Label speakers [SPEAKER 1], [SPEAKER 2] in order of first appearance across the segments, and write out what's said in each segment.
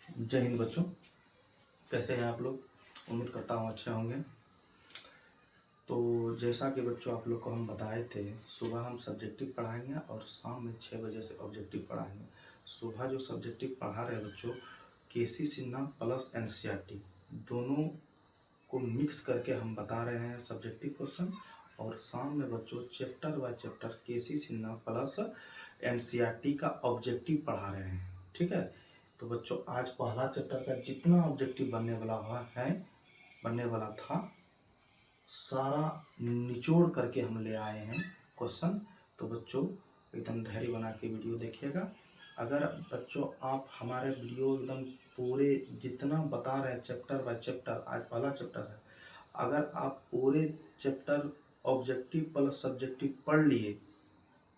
[SPEAKER 1] जय हिंद बच्चों, कैसे हैं आप लोग। उम्मीद करता हूँ अच्छे होंगे। तो जैसा कि बच्चों आप लोग को हम बताए थे, सुबह हम सब्जेक्टिव पढ़ाएंगे और शाम में 6 बजे से ऑब्जेक्टिव पढ़ाएंगे। सुबह जो सब्जेक्टिव पढ़ा रहे हैं बच्चों, केसी सिन्हा प्लस एनसीईआरटी दोनों को मिक्स करके हम बता रहे हैं सब्जेक्टिव क्वेश्चन, और शाम में बच्चों chapter by chapter KC Sinha plus NCERT का ऑब्जेक्टिव पढ़ा रहे हैं। ठीक है, तो बच्चों आज पहला चैप्टर का जितना ऑब्जेक्टिव बनने वाला था सारा निचोड़ करके हम ले आए हैं क्वेश्चन। तो बच्चों एकदम धैर्य बना के वीडियो देखिएगा। अगर बच्चों आप हमारे वीडियो एकदम पूरे जितना बता रहे हैं चैप्टर बाय चैप्टर, आज पहला चैप्टर है, अगर आप पूरे चैप्टर ऑब्जेक्टिव प्लस सब्जेक्टिव पढ़ लिए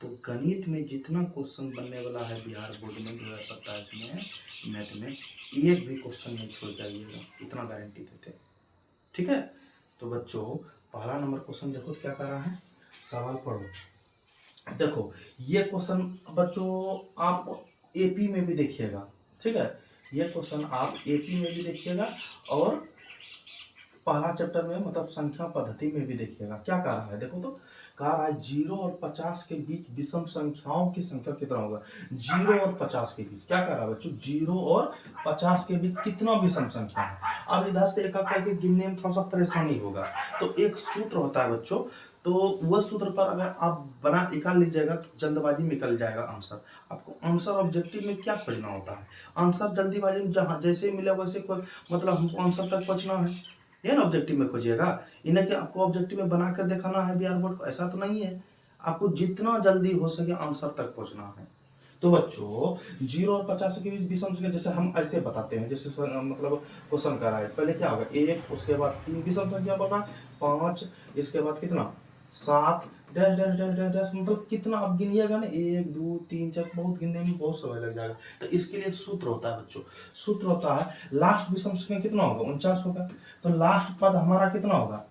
[SPEAKER 1] तो गणित में जितना क्वेश्चन बनने वाला है बिहार बोर्ड में 2027 में मैथ में, एक भी क्वेश्चन नहीं छोड़ जाइएगा, इतना गारंटी देते हैं। ठीक है, तो बच्चों पहला नंबर क्वेश्चन देखो क्या कर रहा है, सवाल पढ़ो। देखो ये क्वेश्चन बच्चों आप एपी में भी देखिएगा। ठीक है, ये क्वेश्चन आप एपी में भी देखिएगा और पहला चैप्टर में मतलब संख्या पद्धति में भी देखिएगा। क्या कह रहा है देखो, तो कह रहा है 0 और 50 के बीच विषम संख्याओं की संख्या कितना होगा। 0 और 50 के बीच क्या कह रहा है बच्चों, 0 और 50 के बीच कितना विषम संख्या है। अब इधर से एक करके गिनने में थोड़ा सा परेशानी होगा, तो एक सूत्र होता है बच्चों, तो वह सूत्र पर अगर आप बना निकाल लीजिएगा तो जल्दबाजी में निकल जाएगा आंसर। आपको आंसर ऑब्जेक्टिव में क्या खोजना होता है, आंसर जल्दीबाजी में जहाँ जैसे मिले वैसे मतलब हमको आंसर तक पहुँचना है, ये ना ऑब्जेक्टिव में खोजिएगा। इन्हें कि आपको ऑब्जेक्टिव में बनाकर दिखाना है बिहार बोर्ड को, ऐसा तो नहीं है। आपको जितना जल्दी हो सके आंसर तक पहुंचना है। तो बच्चों 0 और 50 के बीच विषम संख्या जैसे हम ऐसे बताते हैं, जैसे मतलब क्वेश्चन कर रहा है, पहले क्या होगा 1, उसके बाद 3 विषम संख्या बोला 5, इसके बाद कितना 7 dash dash dash dash dash, मतलब कितना आप गिनिएगा ना 1 2 3 4, बहुत गिनने में बहुत समय लग जाएगा। तो इसके लिए सूत्र होता है बच्चों, सूत्र होता है लास्ट विषम संख्या कितना होगा 49 होगा। तो लास्ट पद हमारा कितना होगा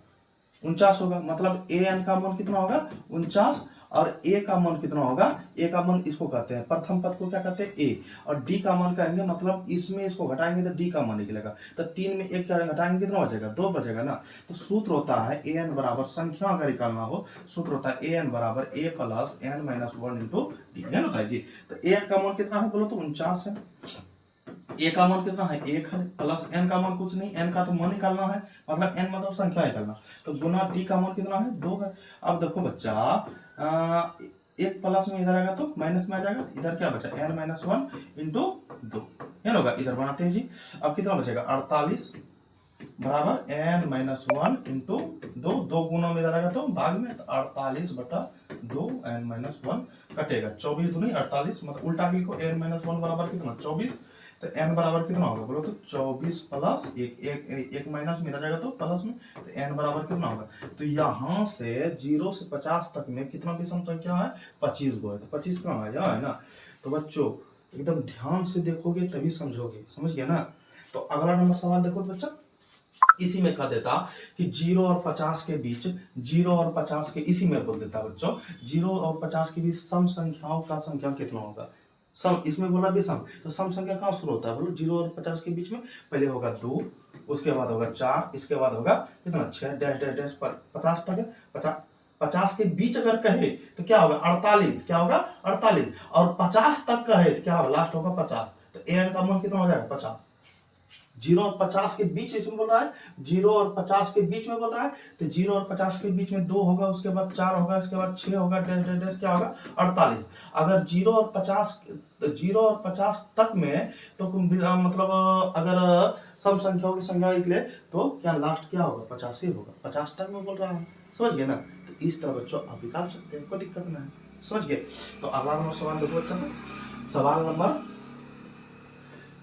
[SPEAKER 1] 49 होगा, मतलब ए एन का मान कितना होगा 49, और ए का मान कितना होगा, ए का मान इसको कहते हैं प्रथम पद को क्या कहते हैं ए, और डी का मान कहेंगे मतलब इसमें इसको घटाएंगे तो डी का मान निकलेगा। तो 3 में 1 क्या घटाएंगे कितना बचेगा 2 बचेगा ना। तो सूत्र होता है ए एन बराबर, संख्या अगर निकालना हो सूत्र होता है ए एन बराबर a plus n minus 1 into d, है होता है जी। तो ए एन का मान कितना है बोलो तो 49 है, ए का मान कितना है 1 है, प्लस एन का मान कुछ नहीं, एन का तो मान निकालना है, मतलब एन मतलब संख्या निकालना, तो गुना डी का मान कितना है 2 है। अब देखो बच्चा एक प्लस में इधर आएगा तो माइनस में आ जाएगा, इधर क्या बचा एन माइनस 1 इंटू 2, ये होगा, इधर बनाते हैं जी। अब कितना बचेगा 48 बराबर एन माइनस 1 इंटू 2, 2 गुना में इधर आएगा तो भाग में 48/2 एन माइनस 1 कटेगा, 24 दूनी 48, मतलब उल्टा की को एन माइनस 1 बराबर कितना 24, तो n बराबर कितना होगा बोलो तो 24 प्लस 1 माइनस में इधर जाएगा तो प्लस में, तो n बराबर कितना होगा। तो यहाँ से 0 से 50 तक में कितना विषम संख्या है 25 गो है, तो 25 कहाँ है यहाँ है ना। तो बच्चों एकदम ध्यान से देखोगे तभी समझोगे, समझ गया ना। तो अगला नंबर सवाल देखो तो बच्चा, इसी में कह देता कि 0 और 50 के बीच, 0 और 50 के इसी में बोल देता बच्चों 0 और 50 के बीच सम संख्याओं का संख्या कितना होगा। सम इसमें बोला विषम, तो सम संख्या कहाँ शुरू होता है बोलो 0 और 50 के बीच में, पहले होगा 2, उसके बाद होगा 4, इसके बाद होगा कितना 6 डैश डैश डैश 50 तक है। 50 के बीच अगर कहे तो क्या होगा 48, क्या होगा 48, और 50 तक कहे तो क्या होगा लास्ट होगा 50, तो एन का मान कितना हो जाएगा 50। 0 और 50 के बीच इसमें बोल रहा है, 0 और 50 के बीच में बोल रहा है, तो 0 और 50 के बीच में 2 होगा, उसके बाद 4 होगा, इसके बाद 6 होगा, डैश डैश डैश क्या होगा 48। अगर 0 और 50 तक में तो मतलब अगर सम संख्याओं की संख्या निकले तो क्या लास्ट क्या होगा 50 ही होगा, 50 तक में बोल रहा है, समझ गए ना। तो इस तरह बच्चों आप निकाल सकते हैं, कोई दिक्कत नहीं है, समझ गए। तो अगला नंबर सवाल देखो बच्चा,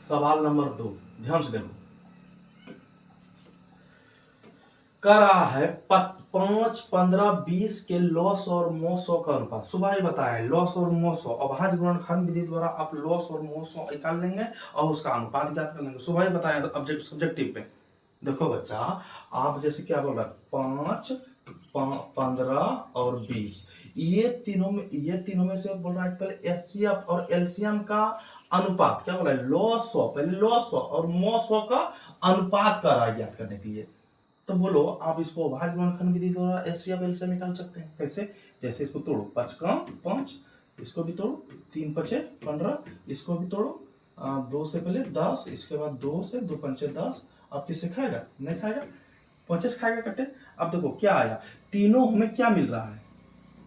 [SPEAKER 1] सवाल नंबर 2 ध्यान से देखो, कर रहा है 5, 15, 20 के लॉस और मोसो का अनुपात। सुबह ही बताया है लॉस और मोसो, अभाज्य गुणनखंड विधि द्वारा आप लॉस और मोसो निकाल लेंगे और उसका अनुपात ज्ञात कर लेंगे। सुबह ही बताया सब्जेक्टिव पे। देखो बच्चा आप जैसे क्या बोल रहा है 5, 15 और 20, ये तीनों में से बोल रहा है पहले एचसीएफ और एलसीएम का अनुपात, क्या बोला है, लॉस ऑफ, पहले लॉस ऑफ और मॉस ऑफ का अनुपात का राय ज्ञात करने के लिए। तो बोलो आप इसको भाज्य गुणनखंड विधि द्वारा एचसीएफ एलसीएम निकाल सकते हैं। कैसे, जैसे इसको तोड़ो, 5 का 5, इसको भी तोड़ो, 3 5 15, इसको भी तोड़ो, 2 से पहले 10, इसके बाद 2 से 2 5 10, अब किससे खाएगा, नहीं खाएगा, 25 खाएगा कट्टे। अब देखो क्या आया, तीनों हमें क्या मिल रहा है,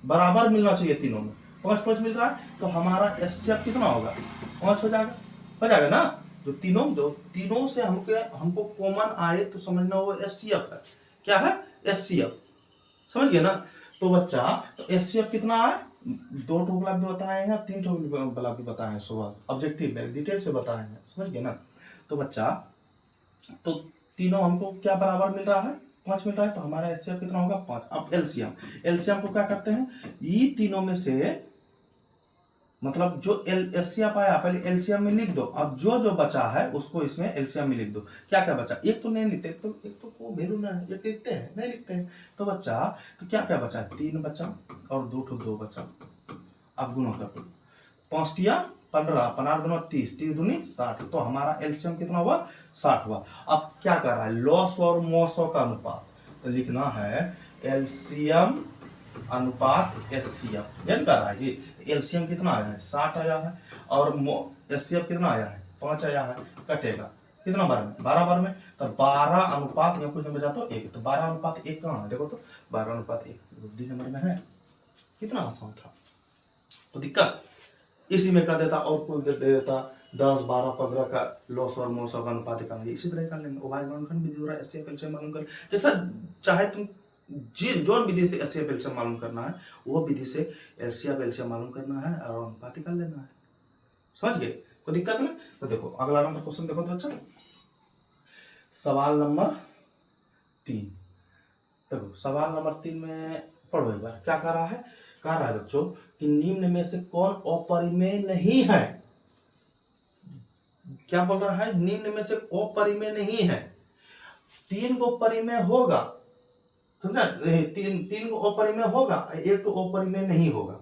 [SPEAKER 1] बराबर मिलना चाहिए तीनों में, 5 5 मिल रहा है, तो हमारा एचसीएफ कितना होगा, 5 हो जाएगा ना। जो तीनों से हमको कॉमन आए तो समझना वो एचसीएफ है। क्या है, एचसीएफ, समझ गए ना। तो बच्चा, तो एचसीएफ कितना है, 2 टोकला भी बताए हैं, 3 टोकला भी बताए हैं, सुबह ऑब्जेक्टिव में डिटेल से बताए हैं, समझ गए ना। तो बच्चा, तो तीनों हमको क्या बराबर मिल रहा है, 5 मिल रहा है, तो हमारा एचसीएफ कितना होगा, 5। अब एलसीएम को क्या करते हैं, ये तीनों में से मतलब जो एलसीएम आया पहले एलसीएम में लिख दो, अब जो बचा है उसको इसमें एलसीएम में लिख दो। क्या क्या बचा, एक तो नहीं लिखते, एक तो को वैल्यू ना है, एक लिखते हैं, नहीं लिखते हैं। तो बच्चा, तो क्या क्या बचा, 3 बचा और 2 बचा। अब गुणों कर, 5 तिया 15, 15 दूना 30, 30 दूनी 60, तो हमारा एलसीएम कितना हुआ, 60 हुआ। अब क्या कर रहा है, लॉस और मॉसो का अनुपात, तो लिखना है एलसीएम अनुपात एचसीएफ, यानी कर रहा है ये एलसीएम कितना आया है, 60 आया है, और एचसीएफ कितना आया है, 5 आया है, कटेगा कितना बार में, 12 बार में, तो 12 अनुपात यहाँ कुछ नंबर जाता है 1, तो 12 अनुपात 1 कहाँ है, देखो तो 12 अनुपात 1 डी नंबर में है। कितना आसान था, तो दिक्कत इसी में कर देता, और कोई दे देता 10 12 15 का लॉस और मॉस का अनुपात का, इसी तरह कर लेंगे। उभय गुणनखंड विधि द्वारा एचसीएफ एलसीएम मालूम कर, जैसा चाहे तुम जो विधि से एचसीएफ एलसीएम मालूम करना है वो विधि से एचसीएफ एलसीएम मालूम करना है और अनुपात कर लेना है, समझ गए, कोई दिक्कत नहीं। तो देखो अगला नंबर क्वेश्चन देखो तो अच्छा, सवाल नंबर 3, देखो सवाल नंबर 3 में पढ़ो एक बार, क्या कह रहा है बच्चों कि निम्न में से कौन अपरिमेय नहीं है, क्या बोल रहा है, निम्न में से अपरिमेय नहीं है, 3 को परिमेय होगा, समझा, 3 को अपरिमेय होगा, 1 को अपरिमेय नहीं होगा,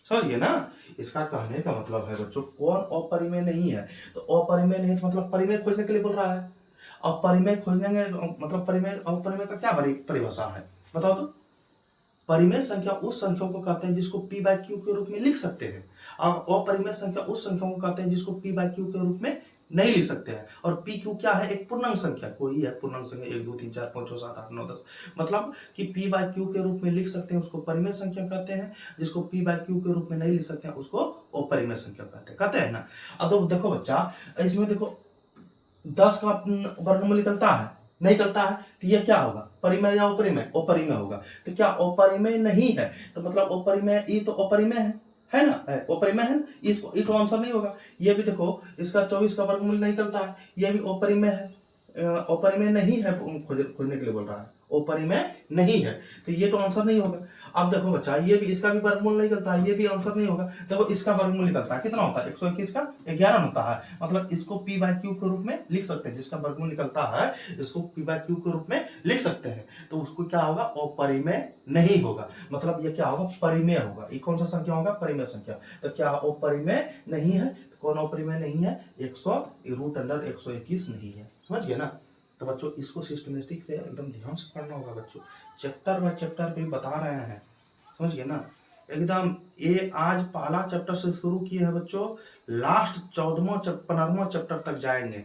[SPEAKER 1] समझ गए ना। इसका कहने का मतलब है बच्चों कौन अपरिमेय नहीं है, तो अपरिमेय नहीं तो मतलब परिमेय खोजने के लिए बोल रहा है। अब परिमेय खोजने मतलब परिमेय अपरिमेय का क्या परिभाषा है बताओ तो, परिमेय संख्या उस संख्या को कहते हैं जिसको p बाय क्यू के रूप में लिख सकते हैं, और अपरिमेय संख्या उस संख्या को कहते हैं जिसको p बाय क्यू के रूप में नहीं लिख सकते हैं। और पी क्यू क्या है, एक पूर्णांक संख्या, कोई है पूर्णांक संख्या 1 2 3 4 5 6 7 8 9 10, मतलब कि पी बाय क्यू के रूप में लिख सकते हैं उसको परिमेय संख्या कहते हैं, जिसको पी बाय क्यू के रूप में नहीं लिख सकते हैं उसको अपरिमेय संख्या कहते हैं ना। अब देखो बच्चा, इसमें देखो 10 का वर्गमूल निकलता है, नहीं निकलता है, तो ये क्या होगा, परिमेय या अपरिमेय, अपरिमेय होगा। तो क्या अपरिमेय नहीं है, तो मतलब अपरिमेय, ये तो अपरिमेय है ना, अपरिमेय है, इसको ये तो आंसर नहीं होगा। ये भी देखो इसका 24 का वर्गमूल नहीं निकलता है, ये भी अपरिमेय है, अपरिमेय नहीं है, खोजने के लिए बोल रहा है, अपरिमेय नहीं है, तो ये तो आंसर नहीं होगा। अब देखो बच्चा, ये भी इसका भी वर्गमूल नहीं निकलता है, ये भी आंसर नहीं होगा। देखो इसका वर्गमूल निकलता है, कितना होता है, 121 का 11 होता है, मतलब इसको p बाय क्यू के रूप में लिख सकते हैं, जिसका वर्गमूल निकलता है इसको p बाय क्यू के रूप में लिख सकते हैं, तो उसको क्या होगा, अपरिमेय नहीं होगा, मतलब ये क्या होगा, परिमेय होगा। ये कौन सा संख्या होगा, परिमेय संख्या। तो क्या अपरिमेय नहीं है, तो कौन अपरिमेय नहीं है, 100√121 नहीं है, समझ गए ना। तो बच्चों इसको सिस्टमेटिक से एकदम ध्यान से पढ़ना होगा बच्चों, चैप्टर बाय चैप्टर भी बता रहे हैं, समझ गए ना एकदम। ये आज पहला चैप्टर से शुरू किए हैं बच्चों, लास्ट 14वां 15वां चैप्टर तक जाएंगे,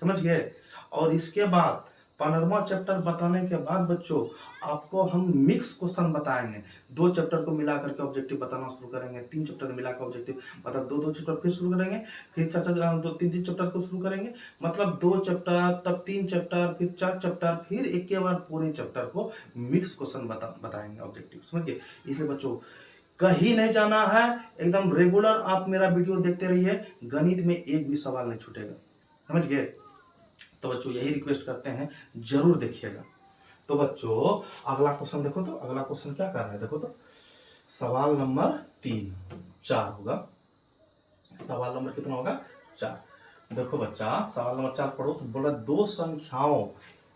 [SPEAKER 1] समझ गए। और इसके बाद 15वां चैप्टर बताने के बाद बच्चों आपको हम मिक्स क्वेश्चन बताएंगे, 2 चैप्टर को मिला करके ऑब्जेक्टिव बताना शुरू करेंगे, 3 चैप्टर मिलाकर ऑब्जेक्टिव मतलब 2 चैप्टर फिर शुरू करेंगे, फिर 3 चैप्टर को शुरू करेंगे, मतलब 2 चैप्टर, तब 3 चैप्टर, फिर 4 चैप्टर, फिर एक के बाद पूरे चैप्टर को मिक्स क्वेश्चन बताएंगे ऑब्जेक्टिव, समझिए। इसलिए बच्चों कहीं नहीं जाना है, एकदम रेगुलर आप मेरा वीडियो देखते रहिए, गणित में एक भी सवाल नहीं छूटेगा, समझ गए। तो बच्चों यही रिक्वेस्ट करते हैं, जरूर देखिएगा। तो बच्चों अगला क्वेश्चन देखो, तो अगला क्वेश्चन क्या कर रहा है, देखो तो सवाल नंबर 4 होगा, सवाल नंबर कितना होगा, 4। देखो बच्चा सवाल नंबर 4 पढ़ो, तो बोला 2 संख्याओं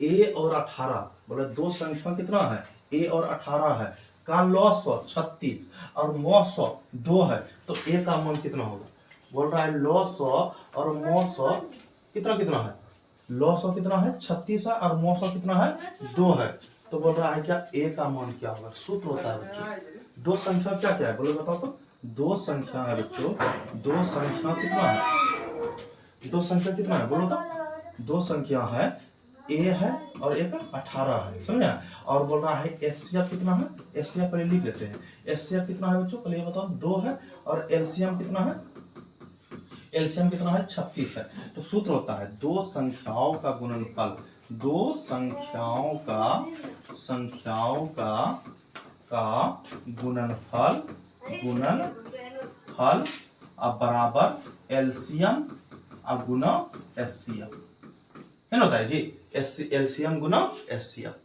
[SPEAKER 1] a और 18, बोला 2 संख्या कितना है, a और 18 है, का लॉस 36 और मॉस 2 है, तो a का मान कितना होगा। बोल रहा है लॉ 100 और मो 100 कितना कितना है, लॉ 100 कितना है 36 है और मो 100 कितना है 2 है। तो बोल रहा है क्या ए का मान क्या होगा, सूत्र होता है बच्चों, दो संख्या क्या क्या है बोलो बताओ तो, दो संख्या है बच्चों, दो संख्या कितना है, दो संख्या कितना है बोलो तो, दो संख्या है ए है और एक 18 है, समझा। और बोल रहा है एचसीएफ कितना है, एचसीएफ पहले लिख लेते हैं, एचसीएफ कितना है बच्चों पहले ये बताओ 2 है, और एलसीएम कितना है, एलसीएम कितना है 36 है। तो सूत्र होता है दो संख्याओं का गुणनफल, दो संख्याओं का गुणनफल अब बराबर एलसीएम अब गुना एचसीएफ है ना, होता है जी एलसीएम गुना एचसीएफ।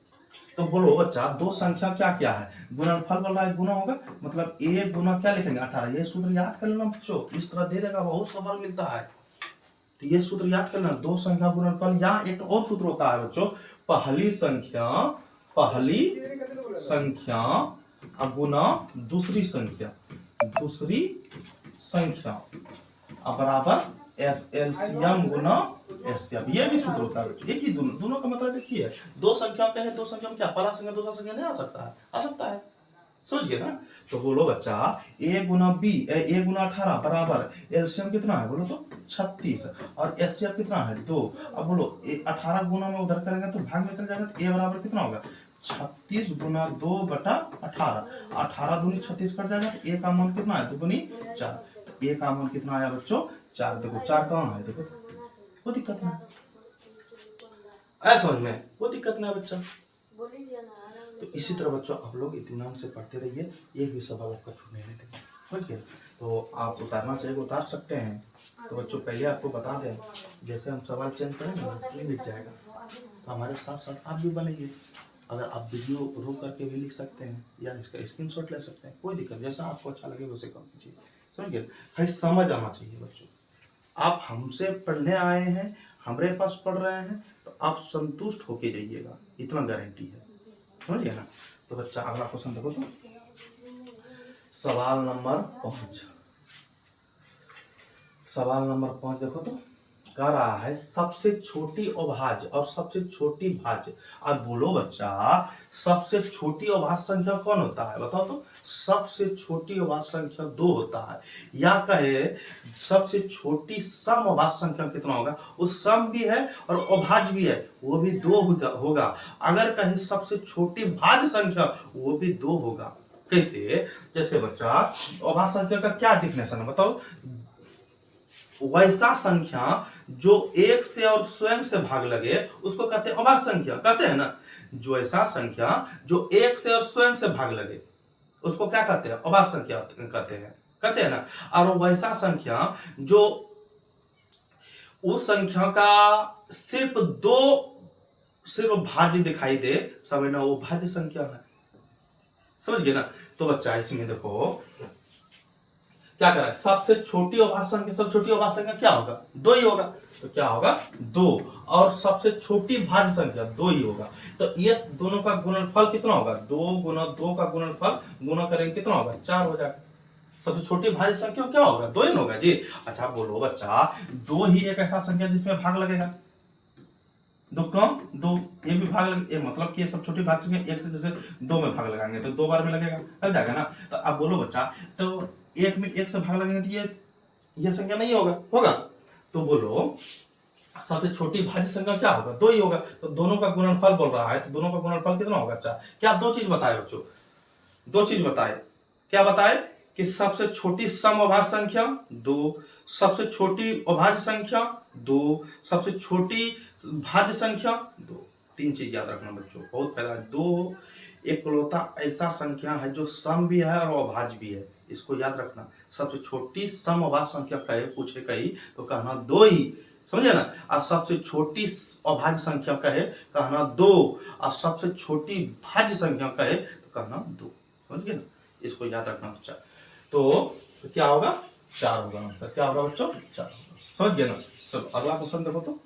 [SPEAKER 1] तो बोलो बच्चा दो संख्या क्या क्या है, गुणनफल बोल रहा है गुना होगा, मतलब ए गुना क्या लिखेंगे 18, ये सूत्र याद कर लेना बच्चों, इस तरह दे देगा बहुत सवाल मिलता है, तो ये सूत्र याद कर लेना, दो संख्या गुणनफल। या एक और सूत्र होता है बच्चों, पहली संख्या गुना दूसरी संख्या बराबर एलसीएम गुना एचसीएफ, ये भी सूत्र होता है। एक ही दोनों का मतलब एक ही है, दो संख्या क्या है, दो संख्या में क्या पहला संख्या दूसरा संख्या नहीं आ सकता है, आ सकता है, समझ गए ना। तो बोलो बच्चा ए गुना 18 बराबर एलसीएम कितना है बोलो तो 36 और एचसीएफ कितना है 2। अब बोलो 18 गुना में उधर करेंगे तो भाग में चल जाएगा, तो ए बराबर कितना होगा 36 गुना 2 बटा 18, 18 दूनी 36 कट जाएगा, तो ए का मान कितना है 2 दूनी 4, ए का मान कितना आया बच्चों 4। देखो 4 कहाँ है, देखो वो दिक्कत नहीं, ऐसा समझ में वो दिक्कत नहीं है बच्चा। तो इसी तरह बच्चों आप लोग इत्मीनान से पढ़ते रहिए, एक भी सवाल आपका छूटने नहीं देंगे, समझ गए। तो आप उतारना चाहिए उतार सकते हैं। तो बच्चों पहले आपको बता दें, जैसे हम सवाल चेंज करेंगे ना ये लिख जाएगा, तो हमारे साथ साथ आप भी बनेंगे। अगर आप वीडियो रोक करके भी लिख सकते हैं या इसका स्क्रीनशॉट ले सकते हैं, कोई दिक्कत, जैसा आपको अच्छा लगे वैसे कर दीजिए, समझ गए। खाली समझ आना चाहिए बच्चों, आप हमसे पढ़ने आए हैं, हमारे पास पढ़ रहे हैं, तो आप संतुष्ट होके जाइएगा, इतना गारंटी है, समझिए ना। तो बच्चा अगला क्वेश्चन देखो, तो सवाल नंबर 5 देखो, तो कह रहा है सबसे छोटी अभाज्य और सबसे छोटी भाज्य। अब बोलो बच्चा सबसे छोटी अभाज्य संख्या कौन होता है बताओ तो, सबसे छोटी अभाज्य संख्या 2 होता है, या कहे सबसे छोटी सम अभाज्य संख्या कितना होगा, वो सम भी है और अभाज्य भी है, वो भी 2 होगा। अगर कहे सबसे छोटी भाज्य संख्या वो भी 2 होगा। कैसे, जैसे बच्चा अभाज्य संख्या का क्या डिफिनेशन है बताओ, वैसा संख्या जो एक से और स्वयं से भाग लगे उसको कहते हैं अभाज्य संख्या, कहते हैं ना। जो ऐसा संख्या जो एक से और स्वयं से भाग लगे उसको क्या कहते हैं, अभाज्य संख्या कहते हैं ना। और वैसा संख्या जो उस संख्या का सिर्फ भाज्य दिखाई दे, समझना वो भाज्य संख्या है, समझ गए ना। तो बच्चा इसमें देखो क्या कर रहा है, सबसे छोटी अभाज्य संख्या, सबसे छोटी अभाज्य संख्या क्या होगा 2 ही होगा, तो क्या होगा 2, और सबसे छोटी भाज्य संख्या 2 ही होगा। तो ये दोनों का गुणनफल कितना होगा, 2 गुना 2 का गुणनफल गुना करेंगे कितना होगा 4 हो जाएगा। सबसे छोटी भाज्य संख्या क्या होगा 2 ही होगा जी। अच्छा बोलो बच्चा 2 ही एक ऐसा संख्या जिसमें भाग लगेगा, 2 कम 2 ये भी भाग लगे, मतलब कि सब छोटी भाज्य संख्या 1 से जैसे 2 में भाग लगाएंगे तो 2 बार में लगेगा, लग जाएगा ना। तो अब बोलो बच्चा तो 1 में 1 से भाग लगेंगे तो ये संख्या नहीं होगा। तो बोलो सबसे छोटी भाज्य संख्या क्या होगा 2 ही होगा। तो दोनों का गुणनफल बोल रहा है, तो दोनों का गुणनफल कितना होगा अच्छा, क्या आप 2 चीज बताए बच्चों, 2 चीज बताए, क्या बताए कि सबसे छोटी सम अभाज्य संख्या 2, सबसे छोटी अभाज्य संख्या 2, सबसे छोटी भाज्य संख्या 2। 3 चीज याद रखना बच्चों, बहुत पहला 2 एकलौता ऐसा संख्या है जो सम भी है और अभाज्य भी है, इसको याद रखना। सबसे छोटी सम अभाज्य संख्या कहे पूछे कही तो कहना 2 ही, समझे ना। और सबसे छोटी अभाज्य संख्या कहे कहना 2, और सबसे छोटी भाज्य संख्या कहे तो कहना 2, समझ गए ना, इसको याद रखना बच्चा। तो क्या होगा 4 होगा आंसर, क्या होगा बच्चों 4, समझ गए ना। चलो अगला क्वेश्चन देखो, तो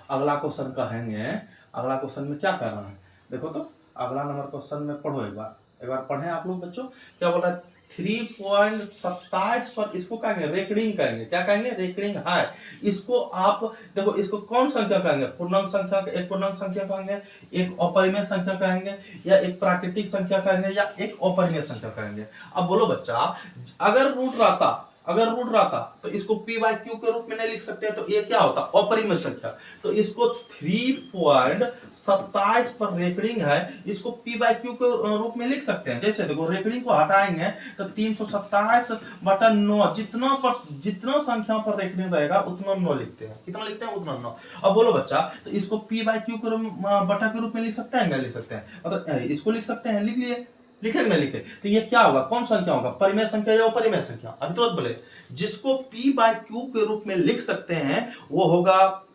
[SPEAKER 1] अगला क्वेश्चन कहेंगे, अगला क्वेश्चन में क्या करना है देखो, तो अगला नंबर क्वेश्चन में पढ़ो, एक बार पढ़े आप लोग बच्चों। क्या बोल रहा है
[SPEAKER 2] 3.27 पर इसको क्या कहेंगे, रेकरिंग कहेंगे। क्या कहेंगे, रेकरिंग है। इसको आप देखो, इसको कौन संख्या कहेंगे, पूर्णांक संख्या, एक पूर्णांक संख्या कहेंगे, एक अपरिमेय संख्या कहेंगे, या एक प्राकृतिक संख्या कहेंगे, या एक अपरिमेय संख्या कहेंगे। अब बोलो बच्चा, अगर रूट रहता तो इसको p बाय क्यू के रूप में नहीं लिख सकते, तो ये क्या होता, अपरिमेय संख्या। तो इसको 3.27 पर रेकरिंग है, इसको p बाय क्यू के रूप में लिख सकते हैं। जैसे देखो, रेकरिंग को हटाएंगे तो 327/9, जितना संख्या पर रेकरिंग रहेगा उतना 9 लिखते हैं। कितना लिखते हैं, उतना 9। अब बोलो बच्चा, तो इसको p बाय क्यू के रूप में लिख सकते हैं, नहीं लिख सकते हैं, मतलब इसको लिख सकते हैं, लिख लिए, लिखे कि नहीं लिखे। तो ये क्या होगा, कौन संख्या होगा, परिमेय संख्या या अपरिमेय संख्या। अभी तुरंत बोले, जिसको p बाय क्यू के रूप में लिख सकते हैं वो होगा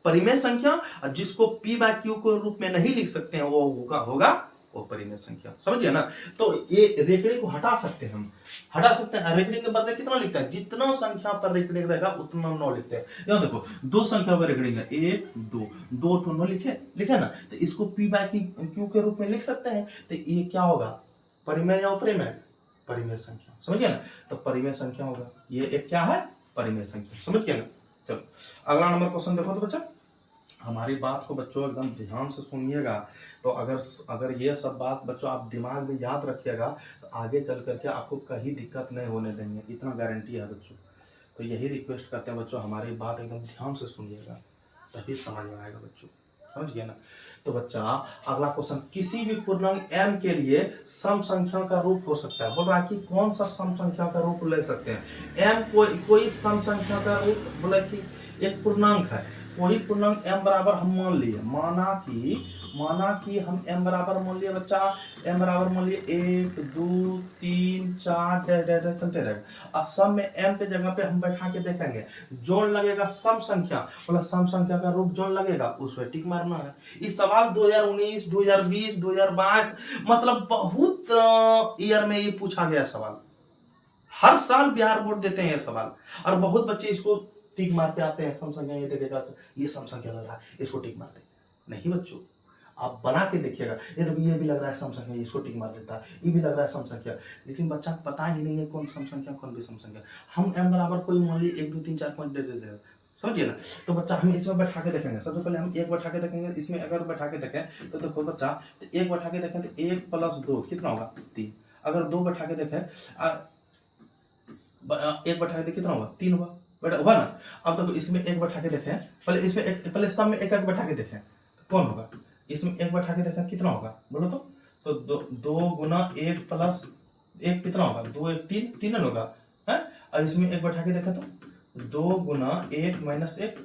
[SPEAKER 2] परिमेय संख्या, और जिसको p बाय क्यू के रूप में नहीं लिख सकते हैं वो होगा अपरिमेय संख्या। समझिए ना। तो ये रेकरिंग को हटा सकते हैं, हम हटा सकते हैं। रेकरिंग के बदले कितना लिखते हैं, जितना संख्या पर रेकरिंग रहेगा उतना 9 लिखते हैं। यहाँ देखो, दो संख्या पर रेकरिंग है, 1 2 तो 9 लिखे ना। तो इसको p बाय क्यू के रूप में लिख सकते हैं। तो ये क्या होगा, परिमेय या अपरिमेय, परिमेय संख्या। समझिए ना। तो परिमेय संख्या होगा, ये एक क्या है, परिमेय संख्या। समझ गए ना। चलो अगला नंबर क्वेश्चन देखो। तो बच्चा, हमारी बात को बच्चों एकदम ध्यान से सुनिएगा। तो अगर ये सब बात बच्चों आप दिमाग में याद रखिएगा तो आगे चल करके आपको कहीं दिक्कत नहीं होने देंगे, इतना गारंटी है बच्चों। तो यही रिक्वेस्ट करते हैं बच्चों, हमारी बात एकदम ध्यान से सुनिएगा, तभी समझ में आएगा बच्चों। समझ गए ना। तो बच्चा, अगला क्वेश्चन, किसी भी पूर्णांक m के लिए सम संख्या का रूप हो सकता है। बोल रहा है कि कौन सा सम संख्या का रूप ले सकते हैं, m कोई सम संख्या का रूप। बोला कि एक पूर्णांक है, कोई पूर्णांक m बराबर हम मान लिए, माना कि हम m बराबर मान लिए बच्चा, m बराबर मान लिए 1 2 3 4 चलते रहेगा। अब सम में m के जगह पे हम बैठा के देखेंगे, जोड़ लगेगा सम संख्या, मतलब सम संख्या का रूप जोड़ लगेगा, उस पर टिक मारना है। इस सवाल 2019 2020 2022 मतलब बहुत ईयर में ये पूछा गया सवाल। हर साल बिहार बोर्ड देते हैं ये सवाल, और बहुत बच्चे इसको टिक मार के आते हैं। सम संख्या ये देखेगा तो ये सम संख्या लग रहा है, इसको टिक मार दे। नहीं बच्चों, आप बना के देखिएगा, ये देखो ये भी लग रहा है सम संख्या, इसको टिक मार देता है, ये भी लग रहा है सम संख्या, लेकिन बच्चा को पता ही नहीं है कौन सम संख्या कौन भी सम संख्या। हम m बराबर कोई मान ली 1 2 3 4 5 दे देते हैं। समझिए ना। तो बच्चा हम इसमें बैठा के देखेंगे। सबसे पहले हम 1 बैठा के देखेंगे, इसमें अगर बैठा के देखें तो देखो बच्चा, तो 1 बैठा के देखें तो 1 + 2 कितना होगा, 3। अगर 2 बैठा के देखें, 1 बैठा के देखें कितना होगा, 3 होगा, बेटा हुआ ना। अब देखो इसमें 1 बैठा के देखें, पहले सब में 1 1 बैठा के देखें कौन होगा, इसमें 1 बैठा के देखें कितना होगा, बोलो तो 2 × 1 + 1 कितना होगा, 2 1 3 3 होगा है। और इसमें 1 बैठा के देखें तो 2 × 1 - 1।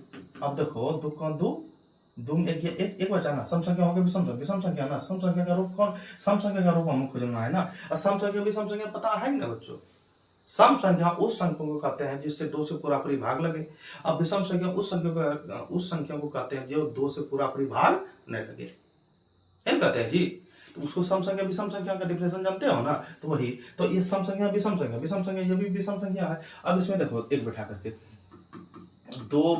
[SPEAKER 2] अब देखो 2 × 2 में 1 बचा ना, सम संख्या होगी विषम संख्या ना। सम संख्या का रूप कौन, सम संख्या का रूप हमको खोजना है ना। और सम संख्या विषम संख्या पता है ना बच्चों। सम संख्या उस संख्या को कहते हैं जिससे 2 से पूरा भाग लगे। अब विषम संख्या उस संख्या को कहते हैं जो 2 से पूरा भाग नहीं लगे, है कहते हैं जी। तो उसको सम संख्या विषम संख्या का डिफरेंस जानते हो ना। तो वही, तो ये सम संख्या विषम संख्या ये भी विषम संख्या है। अब इसमें देखो 1 बैठा करके 2 ×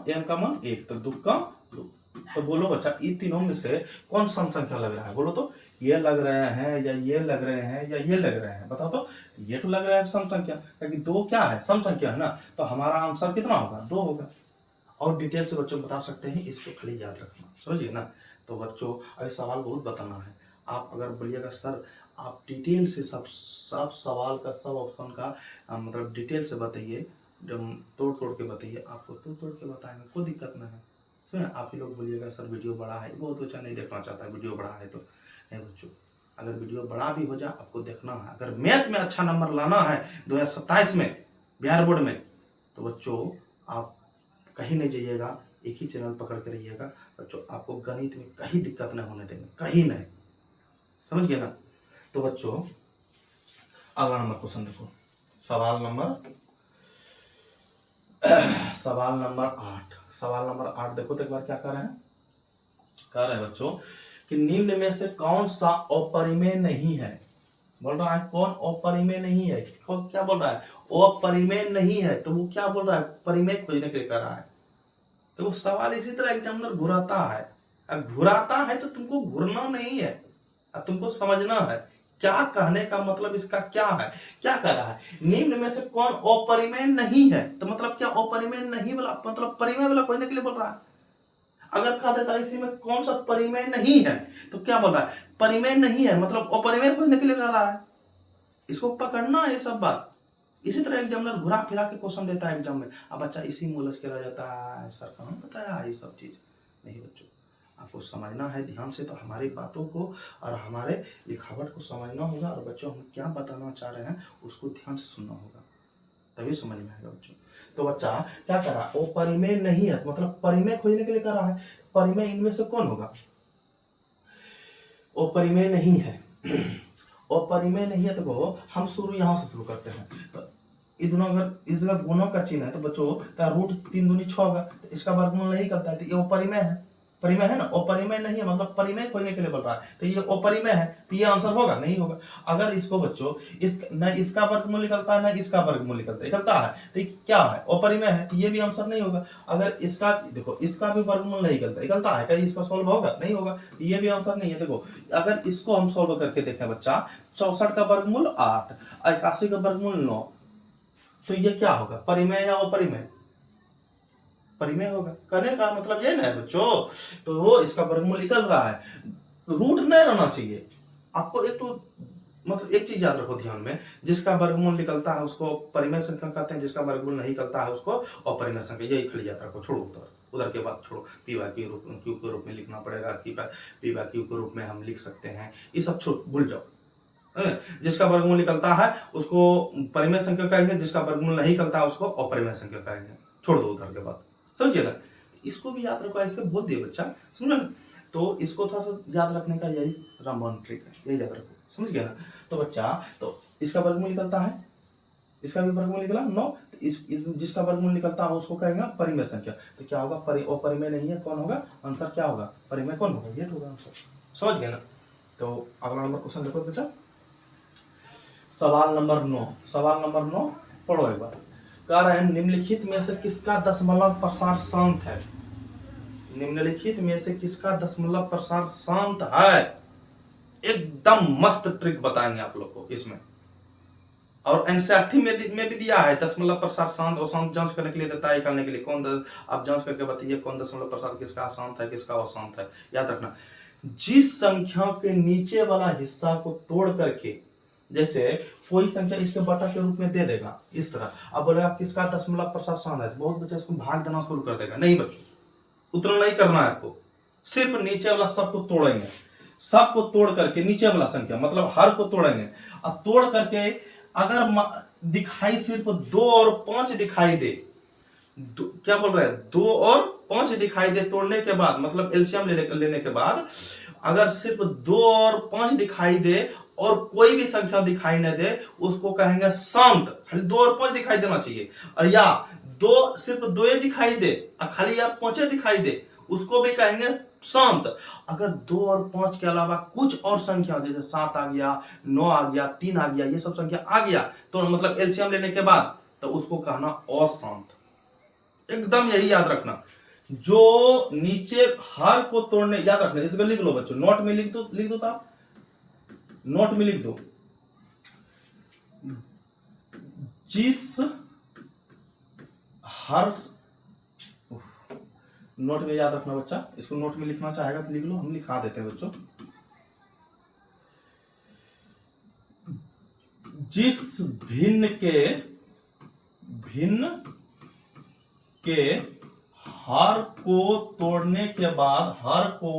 [SPEAKER 2] m का मान 1, तो 2 का 2। तो बोलो बच्चा, इन तीनों में से कौन सम संख्या लग रहा है, बोलो तो। ये लग रहे हैं या ये लग रहे हैं या ये लग रहे हैं, बताओ तो। ये तो लग रहा है सम संख्या, क्योंकि 2 क्या है, सम संख्या है ना। तो हमारा आंसर कितना होगा, 2 होगा। और डिटेल से बच्चों बता सकते हैं, इसको खाली याद रखना, समझिए ना। तो बच्चों अभी सवाल बहुत बताना है। आप अगर बोलिएगा सर आप डिटेल से सब सवाल का, सब ऑप्शन का मतलब डिटेल से बताइए, तोड़ के बताइए, आपको तोड़ के बताएंगे, कोई दिक्कत नहीं है। सुनिए, आप ही लोग बोलिएगा सर वीडियो बड़ा है, बहुत बच्चा नहीं देखना चाहता है वीडियो बड़ा है। तो नहीं बच्चों, अगर वीडियो बड़ा भी हो जाए आपको देखना है। अगर मैथ में अच्छा नंबर लाना है 2027 में बिहार बोर्ड में, तो बच्चों आप कहीं नहीं जाइएगा, एक ही चैनल पकड़ के रहिएगा बच्चों। आपको गणित में कहीं दिक्कत नहीं होने देंगे, कहीं नहीं। समझ गए ना। तो बच्चों अगला नंबर क्वेश्चन देखो, सवाल नंबर 8 देखो तो एक बार क्या कर रहे हैं बच्चों कि निम्न में से कौन सा अपरिमेय नहीं है। बोल रहा है कौन अपरिमेय नहीं है, क्या बोल रहा है, अपरिमेय नहीं है। तो वो क्या बोल रहा है, परिमेय खोजने के लिए कर रहा है। तो वो सवाल इसी तरह एग्जामिनर घुराता है, अब घुराता है तो तुमको घुरना नहीं है, अब तुमको समझना है क्या कहने का मतलब इसका क्या है, क्या कह रहा है, निम्न में से कौन अपरिमेय नहीं है, तो मतलब क्या अपरिमेय नहीं वाला मतलब परिमेय वाला खोजने के लिए बोल रहा है। अगर कहा देता इसी में कौन सा परिमेय नहीं है तो क्या बोल रहा है, परिमेय नहीं है मतलब अपरिमेय खोजने के लिए कह रहा है। इसको पकड़ना है ये सब बात। इसी तरह एग्जामिनर घुरा फिरा के क्वेश्चन देता है एग्जाम में, अब बच्चा इसी में उलझ के रह जाता है, सर कहाँ बताया ये सब चीज। नहीं बच्चों, आपको समझना है ध्यान से, तो हमारी बातों को और हमारे लिखावट को समझना होगा, और बच्चों हम क्या बताना चाह रहे हैं उसको ध्यान से सुनना होगा, तभी समझ में आएगा बच्चों। तो बच्चा क्या कर रहा है, वो परिमेय नहीं है मतलब परिमेय खोजने के लिए कर रहा है। परिमेय इनमें से कौन होगा, वो परिमेय नहीं है। और परिमेय नहीं है तो हम शुरू यहाँ से शुरू करते हैं। तो ये दोनों अगर इस जगह गुणों का चिन्ह है तो बच्चों का रूट 3 दूनी 6 होगा, तो इसका वर्गमूल नहीं करता है, तो ये अपरिमेय है। परिमेय है ना, अपरिमेय नहीं है मतलब परिमेय खोजने के लिए बोल रहा है, तो ये अपरिमेय है, तो ये आंसर होगा नहीं होगा। अगर इसको बच्चों न इसका वर्गमूल निकलता है न इसका वर्गमूल निकलता है, तो क्या है, अपरिमेय है, तो ये भी आंसर नहीं होगा। अगर इसका देखो इसका भी वर्गमूल नहीं निकलता है, क्या इसका सॉल्व होगा, नहीं होगा, ये भी आंसर नहीं है। देखो अगर इसको हम सॉल्व करके देखें बच्चा, 64 का वर्गमूल 8, 81 का वर्गमूल 9, तो ये क्या होगा, परिमेय या अपरिमेय, परिमेय होगा। कहने का मतलब ये ना बच्चों, तो इसका वर्गमूल निकल रहा है, रूट नहीं रहना चाहिए आपको। एक तो मतलब एक चीज याद रखो ध्यान में, जिसका वर्गमूल निकलता है उसको परिमेय संख्या कहते हैं, जिसका वर्गमूल नहीं निकलता है उसको अपरिमेय संख्या। यही खड़ी याद रखो, छोड़ो उधर के बात छोड़ो। पी बाय क्यू के रूप में लिखना पड़ेगा, पी बाय क्यू के रूप में हम लिख सकते हैं, ये सब छोड़ भूल जाओ। जिसका वर्गमूल निकलता है उसको परिमेय संख्या कहेंगे, जिसका वर्गमूल नहीं निकलता है उसको अपरिमेय संख्या कहेंगे। छोड़ दो उधर के बात, समझिएगा। इसको भी याद रखो, ऐसे बोल दिए बच्चा, समझ ना। तो इसको थोड़ा सा याद रखने का यही रामबाण ट्रिक है, यही याद रखो, समझ गया ना। तो बच्चा तो इसका वर्गमूल निकलता है, इसका भी वर्गमूल निकला 9, तो जिसका वर्गमूल निकलता है उसको कहेंगे परिमेय संख्या। तो क्या होगा, अपरिमेय नहीं है, कौन होगा आंसर, क्या होगा, परिमेय कौन होगा, ये होगा आंसर, समझ गया ना। तो अगला नंबर क्वेश्चन देखो बच्चा, सवाल नंबर 9, सवाल नंबर 9 पढ़ो एक बार। कह रहे हैं निम्नलिखित में से किसका दशमलव प्रसार शांत है, निम्नलिखित में से किसका दशमलव प्रसार शांत है। एकदम मस्त ट्रिक बताएंगे आप लोग को इसमें, और एनसीईआरटी में भी दिया है दशमलव प्रसार शांत और शांत जांच करने के लिए देता है, निकालने के लिए कौन आप जांच करके बताइए कौन दशमलव प्रसार किसका शांत है किसका अशांत है। याद रखना, जिस संख्या के नीचे वाला हिस्सा को तोड़ करके, जैसे कोई संख्या इसके बटा के रूप में दे देगा इस तरह, अब बोलेगा किसका दशमलव प्रसार शांत है, बहुत बच्चे इसको भाग देना शुरू कर देगा। नहीं बच्चों, उतना नहीं करना है आपको, सिर्फ नीचे वाला सबको तोड़ेंगे, सबको तोड़ करके नीचे वाला संख्या मतलब हर को तोड़ेंगे, और तोड़ करके अगर दिखाई सिर्फ 2 और 5 दिखाई दे, क्या बोल रहे हैं, 2 और 5 दिखाई दे तोड़ने के बाद, मतलब एलसीएम लेने के बाद अगर सिर्फ 2 और 5 दिखाई दे और कोई भी संख्या दिखाई न दे उसको कहेंगे शांत। खाली 2 और 5 दिखाई देना चाहिए, और या सिर्फ 2 दिखाई दे और खाली या 5 दिखाई दे उसको भी कहेंगे शांत। अगर 2 और 5 के अलावा कुछ और संख्या जैसे 7 आ गया, 9 आ गया, 3 आ गया, ये सब संख्या आ गया तो मतलब एलसीएम लेने के बाद, तो उसको कहना अशांत। एकदम यही याद रखना, जो नीचे हर को तोड़ने, याद रखना, इसको लिख लो बच्चों, नोट में लिख दो तो आप नोट में लिख दो, जिस हर, नोट में याद रखना बच्चा, इसको नोट में लिखना चाहेगा तो लिख लो, हम लिखा देते हैं बच्चों। जिस भिन्न के हर को तोड़ने के बाद, हर को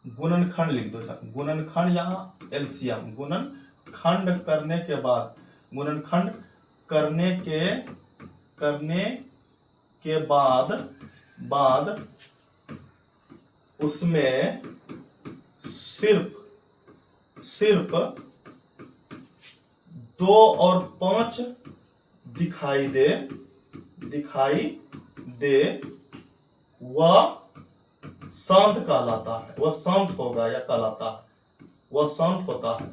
[SPEAKER 2] गुणनखंड लिख दो, गुणनखंड या एलसीएम, गुणनखंड करने के बाद, गुणनखंड करने के बाद उसमें सिर्फ 2 और 5 दिखाई दे वह शांत कहलाता है, वह शांत होगा या कहलाता है, वह शांत होता है।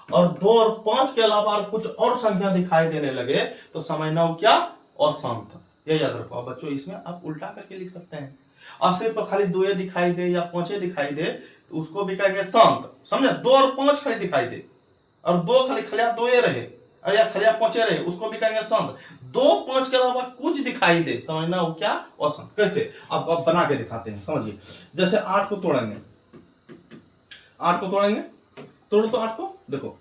[SPEAKER 2] और 2 और 5 के अलावा कुछ और संख्या दिखाई देने लगे तो समझना हो क्या, अशांत। ये याद रखो। अब बच्चों इसमें आप उल्टा करके लिख सकते हैं, और सिर्फ खाली 2 दिखाई दे या 5 दिखाई दे तो उसको भी कहेंगे शांत। समझे, 2 और 5 खाली दिखाई दे, और 2 खाली खलिया 2 रहे, अरे या खलिया 5 रहे, उसको भी कहेंगे शांत। 2 5 के अलावा कुछ दिखाई दे, समझना वो क्या, अशांत। कैसे, अब बना के दिखाते हैं, समझिए। जैसे 8 को तोड़ेंगे, 8 को तोड़ेंगे, तोड़ो तो 8 को, देखो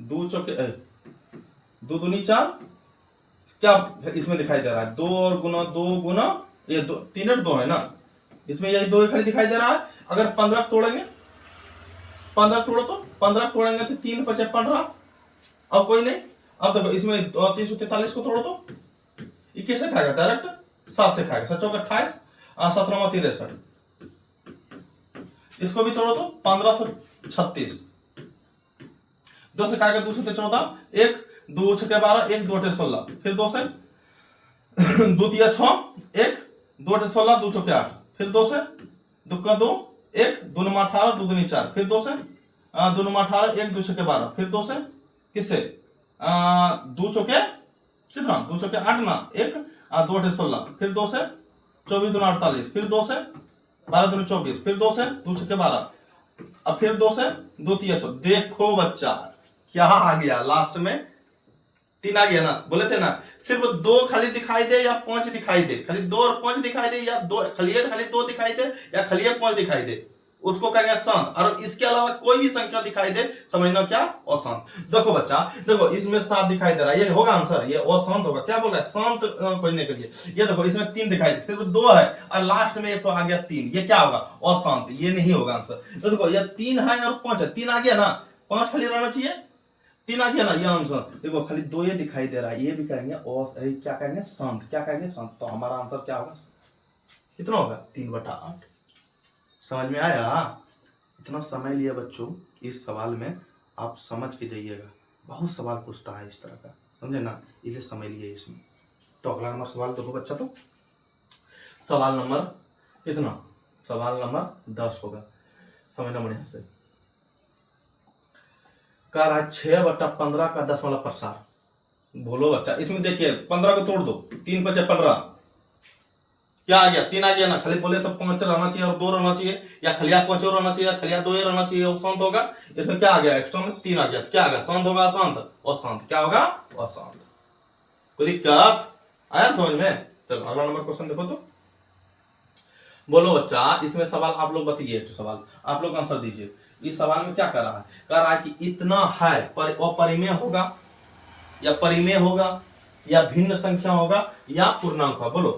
[SPEAKER 2] 2 चौके 2 दूनी 4, क्या इसमें दिखाई दे रहा है, 2 और गुना 2 गुना ये 2 3 और 2 है ना, इसमें यही 2 खाली दिखाई दे रहा है। अगर 15 तोड़ेंगे, 15 तोड़ो तो 15 तोड़ेंगे तो 3 5 15, अब कोई नहीं। अब देखो इसमें 343 को तोड़ो तो ये कैसे खाएगा, डायरेक्ट 7 से खाएगा, 7 चौक 28, 17 63, इसको भी तोड़ो तो 1536, 2 से खाएगा 2 से 14, 1 2 6 12, 1 2 16, फिर 2 से 2 तिया 6, 1 2 16, 2 चौके 8, फिर 2 से 2 का 2, 1 2 9 18, 2 दूनी 4, फिर 2 से 2 9 18, 1 2 छके 12, फिर 2 से किससे 2 चौके कितना, 2 चौके 8 ना, 1 2 16, फिर 2 से 24 2 48, फिर 2 से 12 2 24, फिर 2 से 2 छके 12, अब फिर 2 से 2 तिया 6। देखो बच्चा क्या आ गया, लास्ट में 3 आ गया ना, बोले थे ना सिर्फ 2 खाली दिखाई दे या 5 दिखाई दे, खाली 2 और 5 दिखाई दे, या 2 खाली 2 दिखाई दे या खाली 5 दिखाई दे, उसको कहेंगे शांत। और इसके अलावा कोई भी संख्या दिखाई दे, समझना क्या, अशांत। देखो बच्चा, देखो इसमें 7 दिखाई दे रहा है, ये होगा आंसर, ये अशांत होगा। क्या बोल रहा है, शांत खोजने के लिए। ये देखो इसमें 3 दिखाई दे, सिर्फ 2 है और लास्ट में एक तो आ गया 3, ये क्या होगा, अशांत, ये नहीं होगा आंसर। तो देखो ये 3 है और 5 है, 3 आ गया ना, 5 खाली रहना चाहिए, 3 आ गया ना, ये आंसर। देखो खाली 2 ये दिखाई दे रहा है, ये भी कहेंगे और क्या कहेंगे, शांत। क्या कहेंगे, शांत। तो हमारा आंसर क्या होगा, कितना होगा, 3/8। समझ में आया। इतना समय लिया बच्चों, इस सवाल में आप समझ के जाइएगा, बहुत सवाल पूछता है इस तरह का, समझे ना, इसलिए समय लिए इसमें। तो अगला नंबर सवाल देखो बच्चा, तो सवाल नंबर कितना, सवाल नंबर 10 होगा, समझना बढ़िया से। कह रहा है 6/15 का 10 वाला प्रसार। बोलो बच्चा, इसमें देखिए 15 को तोड़ दो, 3 5 15, क्या आ गया, 3 आ गया ना, खाली बोले तो 5 रहना चाहिए और 2 रहना चाहिए, या खलिया 5 रहना चाहिए, खलिया 2 रहना चाहिए, वो शांत होगा। इसमें क्या आ गया, एक्स्ट्रा में 3 आ गया, तो क्या आ गया, शांत होगा, अशांत, अशांत। क्या होगा, अशांत। कोई दिक्कत आया समझ में। चलो अगला नंबर क्वेश्चन देखो तो। बोलो बच्चा, इसमें सवाल आप लोग बताइए, तो सवाल आप लोग आंसर दीजिए। इस सवाल में क्या कर रहा है, कह रहा है कि इतना है पर अपरिमेय होगा या परिमेय होगा या भिन्न संख्या होगा या पूर्णांक होगा। बोलो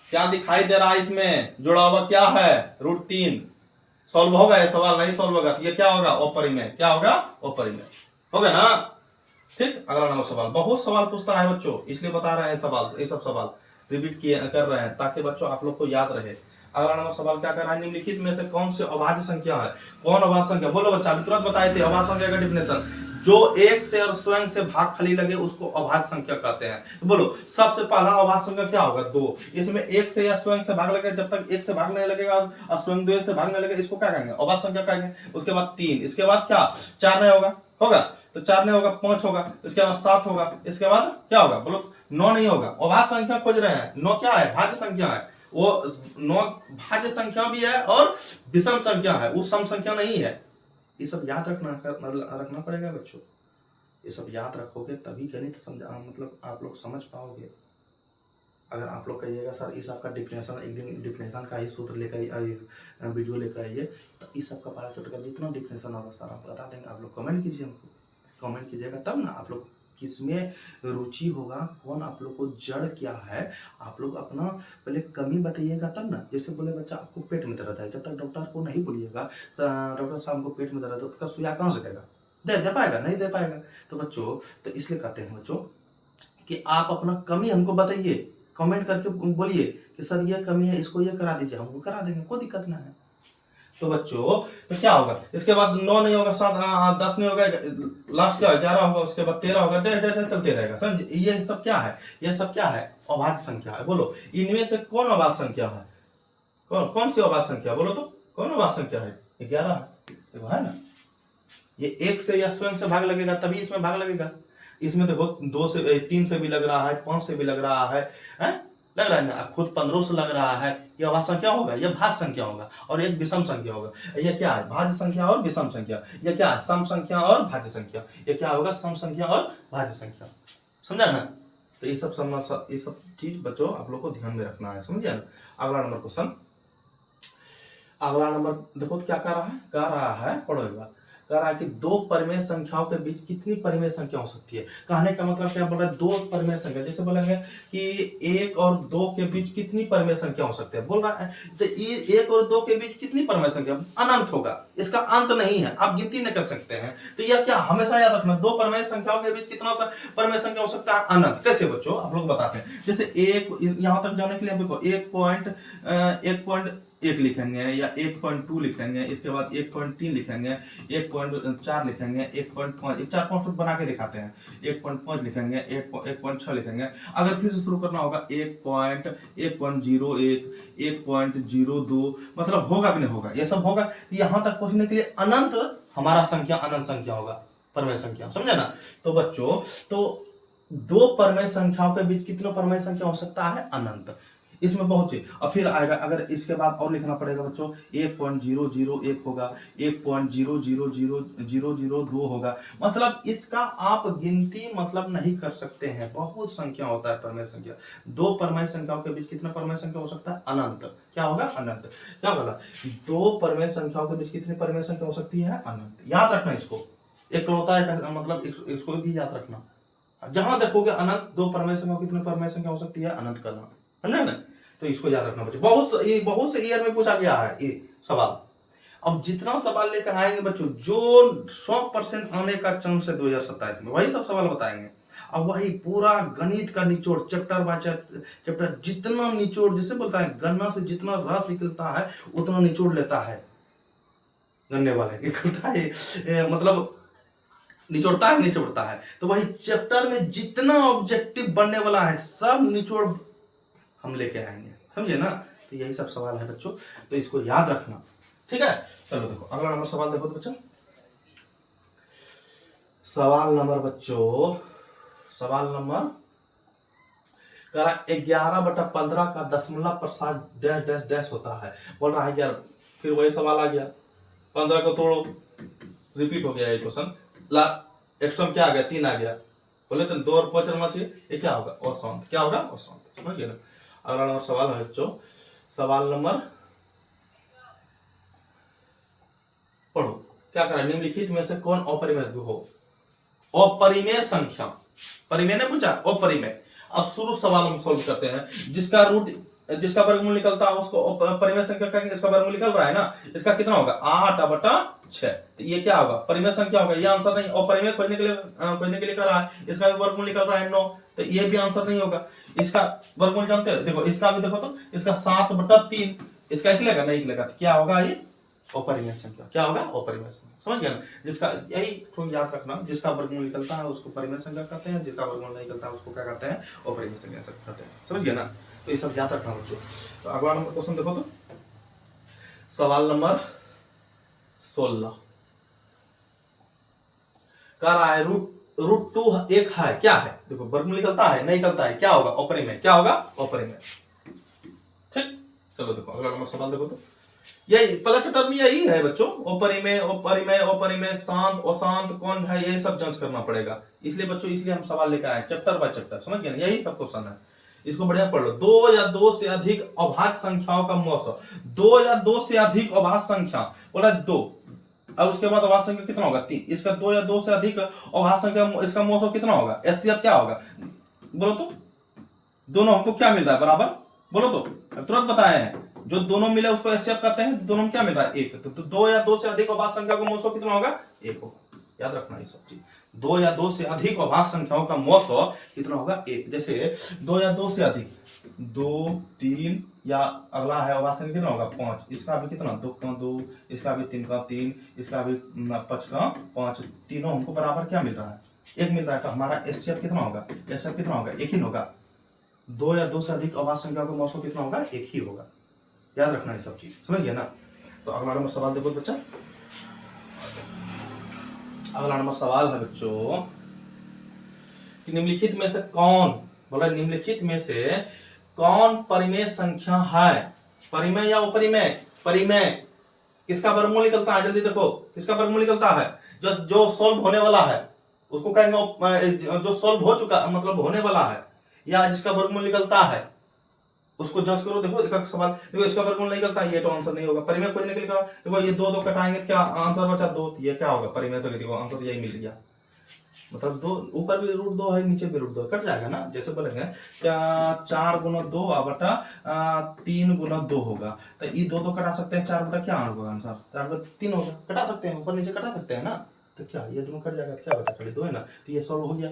[SPEAKER 2] क्या दिखाई दे रहा है, इसमें जुड़ा हुआ क्या है, √3। सॉल्व होगा ये सवाल, नहीं सॉल्व होगा तो ये क्या होगा, अपरिमेय। क्या होगा, अपरिमेय होगा ना। ठीक, अगला नंबर सवाल। बहुत सवाल पूछता है बच्चों, इसलिए बता रहे हैं सवाल, ये सब सवाल रिपीट किए कर रहे हैं ताकि बच्चों आप लोग को याद रहे। अगला नंबर सवाल क्या कर रहा है, निम्नलिखित में से कौन से अभाज्य संख्या है, कौन अभाज्य संख्या। बोलो बच्चा, अभी तुरंत बताए थे अभाज्य संख्या का डिफिनेशन, जो 1 से और स्वयं से भाग खाली लगे उसको अभाज्य संख्या कहते हैं। तो बोलो सबसे पहला अभाज्य संख्या क्या होगा, 2। इसमें 1 से या स्वयं से भाग लगे, जब तक 1 से भाग नहीं लगेगा और स्वयं 2 से भागने लगे, इसको क्या कहेंगे, अभाज्य संख्या कहेंगे। उसके बाद 3, इसके बाद क्या, 4 नहीं होगा, होगा तो 4 नहीं होगा, 5 होगा, इसके बाद 7 होगा, इसके बाद क्या होगा, बोलो 9 नहीं होगा। अभाज्य संख्या खोज रहे हैं, 9 क्या है, भाज्य संख्या है। वो 9 भाज्य संख्या भी है और विषम संख्या है, वो सम संख्या नहीं है। ये सब याद रखना पड़ेगा बच्चों, ये सब याद रखोगे तभी गणित समझा, मतलब आप लोग समझ पाओगे। अगर आप लोग कहिएगा सर इस आपका डिफिनेशन, एक दिन डिफिनेशन का ही सूत्र लेकर वीडियो लेकर आइए, तो इस सबका पता चलेगा, जितना डिफिनेशन होगा सर आप बता देंगे। आप लोग कमेंट कीजिए, हमको कमेंट कीजिएगा, तब ना आप लोग किसमें रुचि होगा, कौन आप लोग को जड़ क्या है, आप लोग अपना पहले कमी बताइएगा तब ना। जैसे बोले बच्चा आपको पेट में दर्द है, जब तक डॉक्टर को नहीं बोलिएगा डॉक्टर साहब को पेट में दर्द है, तो उसका सुइया कहाँ से देगा, दे पाएगा, नहीं दे पाएगा। तो बच्चों, तो इसलिए कहते हैं बच्चों कि आप अपना कमी हमको बताइए, कमेंट करके बोलिए कि सर ये कमी है, इसको ये करा दीजिए, हमको करा देंगे, कोई दिक्कत ना है। तो बच्चों तो क्या होगा, इसके बाद 9 नहीं होगा, 7 10 नहीं होगा, लास्ट क्या 11 होगा, उसके बाद 13 होगा, डेढ़ चलते रहेगा। समझ, ये सब क्या है, ये सब क्या है, अभाज्य संख्या है। बोलो इनमें से कौन अभाज्य संख्या है, कौन सी अभाज्य संख्या, बोलो तो कौन अभाज्य संख्या है, 11 देखो है ना। ये 1 से या स्वयं से भाग लगेगा तभी इसमें भाग लगेगा। इसमें देखो 2 से 3 से भी लग रहा है, 5 से भी लग रहा है, लग रहा है ना, खुद 15 से लग रहा है, यह अभाज्य संख्या होगा, यह भाज्य संख्या होगा, और एक विषम संख्या होगा। यह क्या है, भाज्य संख्या और विषम संख्या। यह क्या है, सम संख्या और भाज्य संख्या। यह क्या होगा, सम संख्या और भाज्य संख्या। समझा ना। तो ये सब चीज बच्चों आप लोग को ध्यान में रखना है, समझे ना। अगला नंबर क्वेश्चन, अगला नंबर देखो क्या कह रहा है पढ़ो एक बार। कह रहा है कि दो परिमेय संख्याओं के बीच कितनी परिमेय संख्या हो सकती है। कहने का मतलब क्या बोल रहा है, दो परिमेय संख्या, जैसे बोलेंगे कि 1 और 2 के बीच कितनी परिमेय संख्या हो सकती है, बोल रहा है। तो ये 1 और 2 के बीच कितनी परिमेय संख्या, अनंत होगा, इसका अंत नहीं है, आप गिनती नहीं कर सकते हैं। तो यह क्या हमेशा याद रखना, दो परिमेय संख्याओं के बीच कितना परिमेय संख्या हो सकता है, अनंत। कैसे बच्चों आप लोग बताते हैं। जैसे एक यहां तक जाने के लिए देखो 1.1 लिखेंगे या 1.2 लिखेंगे, इसके बाद 1.3 लिखेंगे, 1.4 लिखेंगे, 1.5, 4-5 बना के दिखाते हैं, 1.5 लिखेंगे, 1.6 लिखेंगे। अगर फिर से शुरू करना होगा 1.01, 1.02, मतलब होगा कि नहीं होगा, ये सब होगा। यहां तक पहुंचने के लिए अनंत हमारा संख्या अनंत संख्या होगा, परमेय संख्या, समझे ना। तो बच्चों तो दो परमेय संख्याओं के बीच कितने परमेय संख्या हो सकता है, अनंत। इसमें बहुत चीज, और फिर आएगा अगर इसके बाद और लिखना पड़ेगा बच्चों, 1.001 होगा, 1.0000002 होगा। मतलब इसका आप गिनती मतलब नहीं कर सकते हैं, बहुत संख्या होता है परमेय संख्या। दो परमेय संख्याओं के बीच कितना परमेय संख्या हो सकता है, अनंत। क्या होगा, अनंत। क्या बोला, दो परमेय संख्याओं के बीच कितनी परमेय संख्या हो सकती है, अनंत। याद रखना इसको, एक होता है मतलब इसको भी याद रखना। जहां देखोगे अनंत, दो परमेय संख्या कितने परमेय संख्या हो सकती है, अनंत करना, समझे ना। तो इसको याद रखना बच्चों, बहुत से ईयर में पूछा गया है ये सवाल। अब जितना सवाल लेकर आएंगे बच्चों, जो 100% आने का चांस है 2027 में, वही सब सवाल बताएंगे। अब वही पूरा गणित का निचोड़, चैप्टर बाय चैप्टर, जितना निचोड़, जैसे बोलता है गन्ना से जितना रस निकलता है उतना निचोड़ लेता है गन्ने वाले, निकलता है मतलब निचोड़ता है। तो वही चैप्टर में जितना ऑब्जेक्टिव बनने वाला है सब निचोड़ हम लेके आएंगे, समझे ना। तो यही सब सवाल है बच्चों, तो इसको याद रखना, ठीक है। चलो देखो अगला नंबर सवाल देखो तो बच्चों, सवाल नंबर 11/15 का दशमलव प्रसाद डैश डैश डैश होता है। बोल रहा है यार, फिर वही सवाल आ गया, 15 को तोड़ो, रिपीट हो गया ये क्वेश्चन। एक्स्ट्रा क्या आ गया, 3 आ गया। बोले तो 2 और 5 रहना चाहिए, ये क्या होगा, अशांत। क्या होगा, अशांत, समझ गए ना। अगला नंबर सवाल है बच्चों, सवाल नंबर पढ़ो। क्या करें, निम्नलिखित में से कौन अपरिमेय हो। अपरिमेय संख्या, परिमेय ने पूछा, अपरिमेय। अब शुरू सवाल हम सॉल्व करते हैं। जिसका वर्गमूल निकलता है उसको परिमेय संख्या कहेंगे। इसका वर्गमूल निकल रहा है ना, इसका कितना होगा, 8/6। तो ये क्या होगा, परिमेय संख्या होगा। ये आंसर नहीं, अपरिमेय खोजने के लिए कह रहा है। इसका भी वर्गमूल निकल रहा है 9, तो ये भी आंसर नहीं होगा। इसका वर्गमूल जानते हो, देखो इसका भी देखो तो, इसका 7/3, इसका निकलेगा, नहीं निकलेगा। तो क्या होगा, ये अपरिमेय संख्या। क्या होगा, अपरिमेय संख्या, समझ गया ना। जिसका यही तो याद रखना, जिसका वर्गमूल निकलता है उसको परिमेय संख्या कहते हैं, जिसका वर्गमूल नहीं निकलता है उसको क्या कहते हैं, अपरिमेय संख्या कहते हैं, समझ गया ना। तो ये सब याद रखना बच्चों। तो अगला नंबर क्वेश्चन देखो तो, सवाल नंबर 16 कह रहा है √2 एक है, क्या है, देखो वर्गमूल निकलता है, नहीं निकलता है, क्या होगा, अपरिमेय। क्या होगा, अपरिमेय, ठीक। चलो देखो अगला नंबर सवाल देखो तो, यही पहला चैप्टर में यही है बच्चों, अपरिमेय अपरिमेय अपरिमेय, शांत अशांत कौन है, ये सब जांच करना पड़ेगा। इसलिए बच्चों, इसलिए हम सवाल लेकर आए चैप्टर बाय चैप्टर, समझ गए ना। यही सब क्वेश्चन है, इसको बढ़िया पढ़ लो। 2 या 2 से अधिक अभाज्य संख्याओं का मौसम, 2 या 2 से अधिक अभाज्य संख्या, बोला 2, अब उसके बाद अभाज्य संख्या कितना होगा, 3। इसका 2 या 2 से अधिक अभाज्य संख्या, इसका मौसम कितना होगा, एचसीएफ क्या होगा, बोलो तो। दोनों हमको क्या मिल रहा है, बराबर, बोलो तो, तुरंत बताए हैं। जो दोनों मिले उसको एचसीएफ कहते हैं। दोनों में क्या मिल रहा है, 1। तो 2 या 2 से अधिक अभाज्य संख्या का मौसम कितना होगा, 1 होगा। याद रखना ये सब चीज, 2 या 2 से अधिक अभाज्य संख्याओं का मौसम कितना होगा, 1। जैसे 2 या 2 से अधिक, 2, 3, या अगला है अभाज्य संख्या कितना होगा, 5। इसका भी कितना, 2 का 2, इसका भी 3 का 3, इसका भी 5 का 5, तीनों हमको बराबर क्या मिल रहा है, 1 मिल रहा है। तो हमारा एचसीएफ कितना होगा, एचसीएफ कितना होगा, 1 ही होगा। 2 या 2 से अधिक अभाज्य संख्या का मौसम कितना होगा, 1 ही होगा। याद रखना ये सब चीज, समझ गया ना। तो अगला नंबर सवाल देखो बच्चा, अगला नंबर सवाल है बच्चों कि निम्नलिखित में से कौन, बोला निम्नलिखित में से कौन परिमेय संख्या है? परिमेय या अपरिमेय? परिमेय। किसका वर्गमूल निकलता है? जल्दी देखो, किसका वर्गमूल निकलता है? जो जो सॉल्व होने वाला है उसको कहेंगे, जो सॉल्व हो चुका मतलब होने वाला है, या जिसका वर्गमूल निकलता है उसको जांच करो। देखो एक सवाल, देखो इसका वर्गमूल नहीं निकलता, ये तो आंसर नहीं होगा। परिमेय कोई निकलेगा, देखो ये दो कटाएंगे क्या आंसर बचा? 2। ये क्या होगा? परिमेय से देखो आंसर यही मिल गया। मतलब 2 ऊपर भी √2 है, नीचे भी √2 कट जाएगा ना। जैसे बोलेंगे क्या 4 गुना 2 बटा 3 गुना 2 होगा, तो ये 2 कटा सकते हैं। 4 बटा क्या होगा आंसर? 4 बटा 3 होगा। कटा सकते हैं, ऊपर नीचे कटा सकते हैं ना। तो क्या ये दोनों कट जाएगा, क्या बचा? खाली 2 है ना, तो ये सॉल्व हो गया।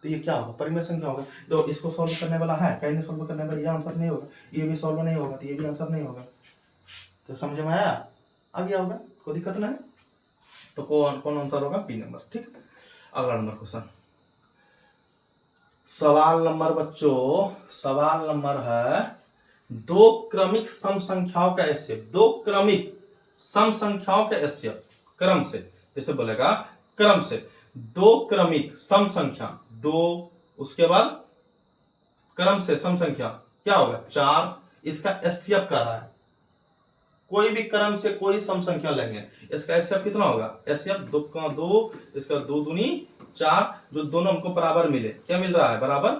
[SPEAKER 2] तो ये क्या होगा? परिमेय संख्या होगा। तो इसको सॉल्व करने वाला है, कहीं नहीं सॉल्व करने वाला, ये आंसर नहीं होगा। ये भी सॉल्व नहीं होगा, तो ये भी आंसर नहीं होगा। तो समझ में आया? आ गया होगा, कोई दिक्कत नहीं। तो कौन कौन आंसर होगा? B number. ठीक, अगला नंबर क्वेश्चन, सवाल नंबर बच्चों, सवाल नंबर है 2 क्रमिक सम संख्याओं का एचसीएफ। 2 क्रमिक सम संख्याओं का एचसीएफ क्रम से, जैसे बोलेगा क्रम से 2 क्रमिक सम संख्या, 2 उसके बाद क्रम से सम संख्या क्या होगा? 4। इसका एचसीएफ कर रहा है। कोई भी क्रम से कोई सम संख्या लेंगे, इसका एचसीएफ कितना होगा? एचसीएफ 2 का 2, इसका 2 दूनी 4, जो दोनों हमको बराबर मिले। क्या मिल रहा है? बराबर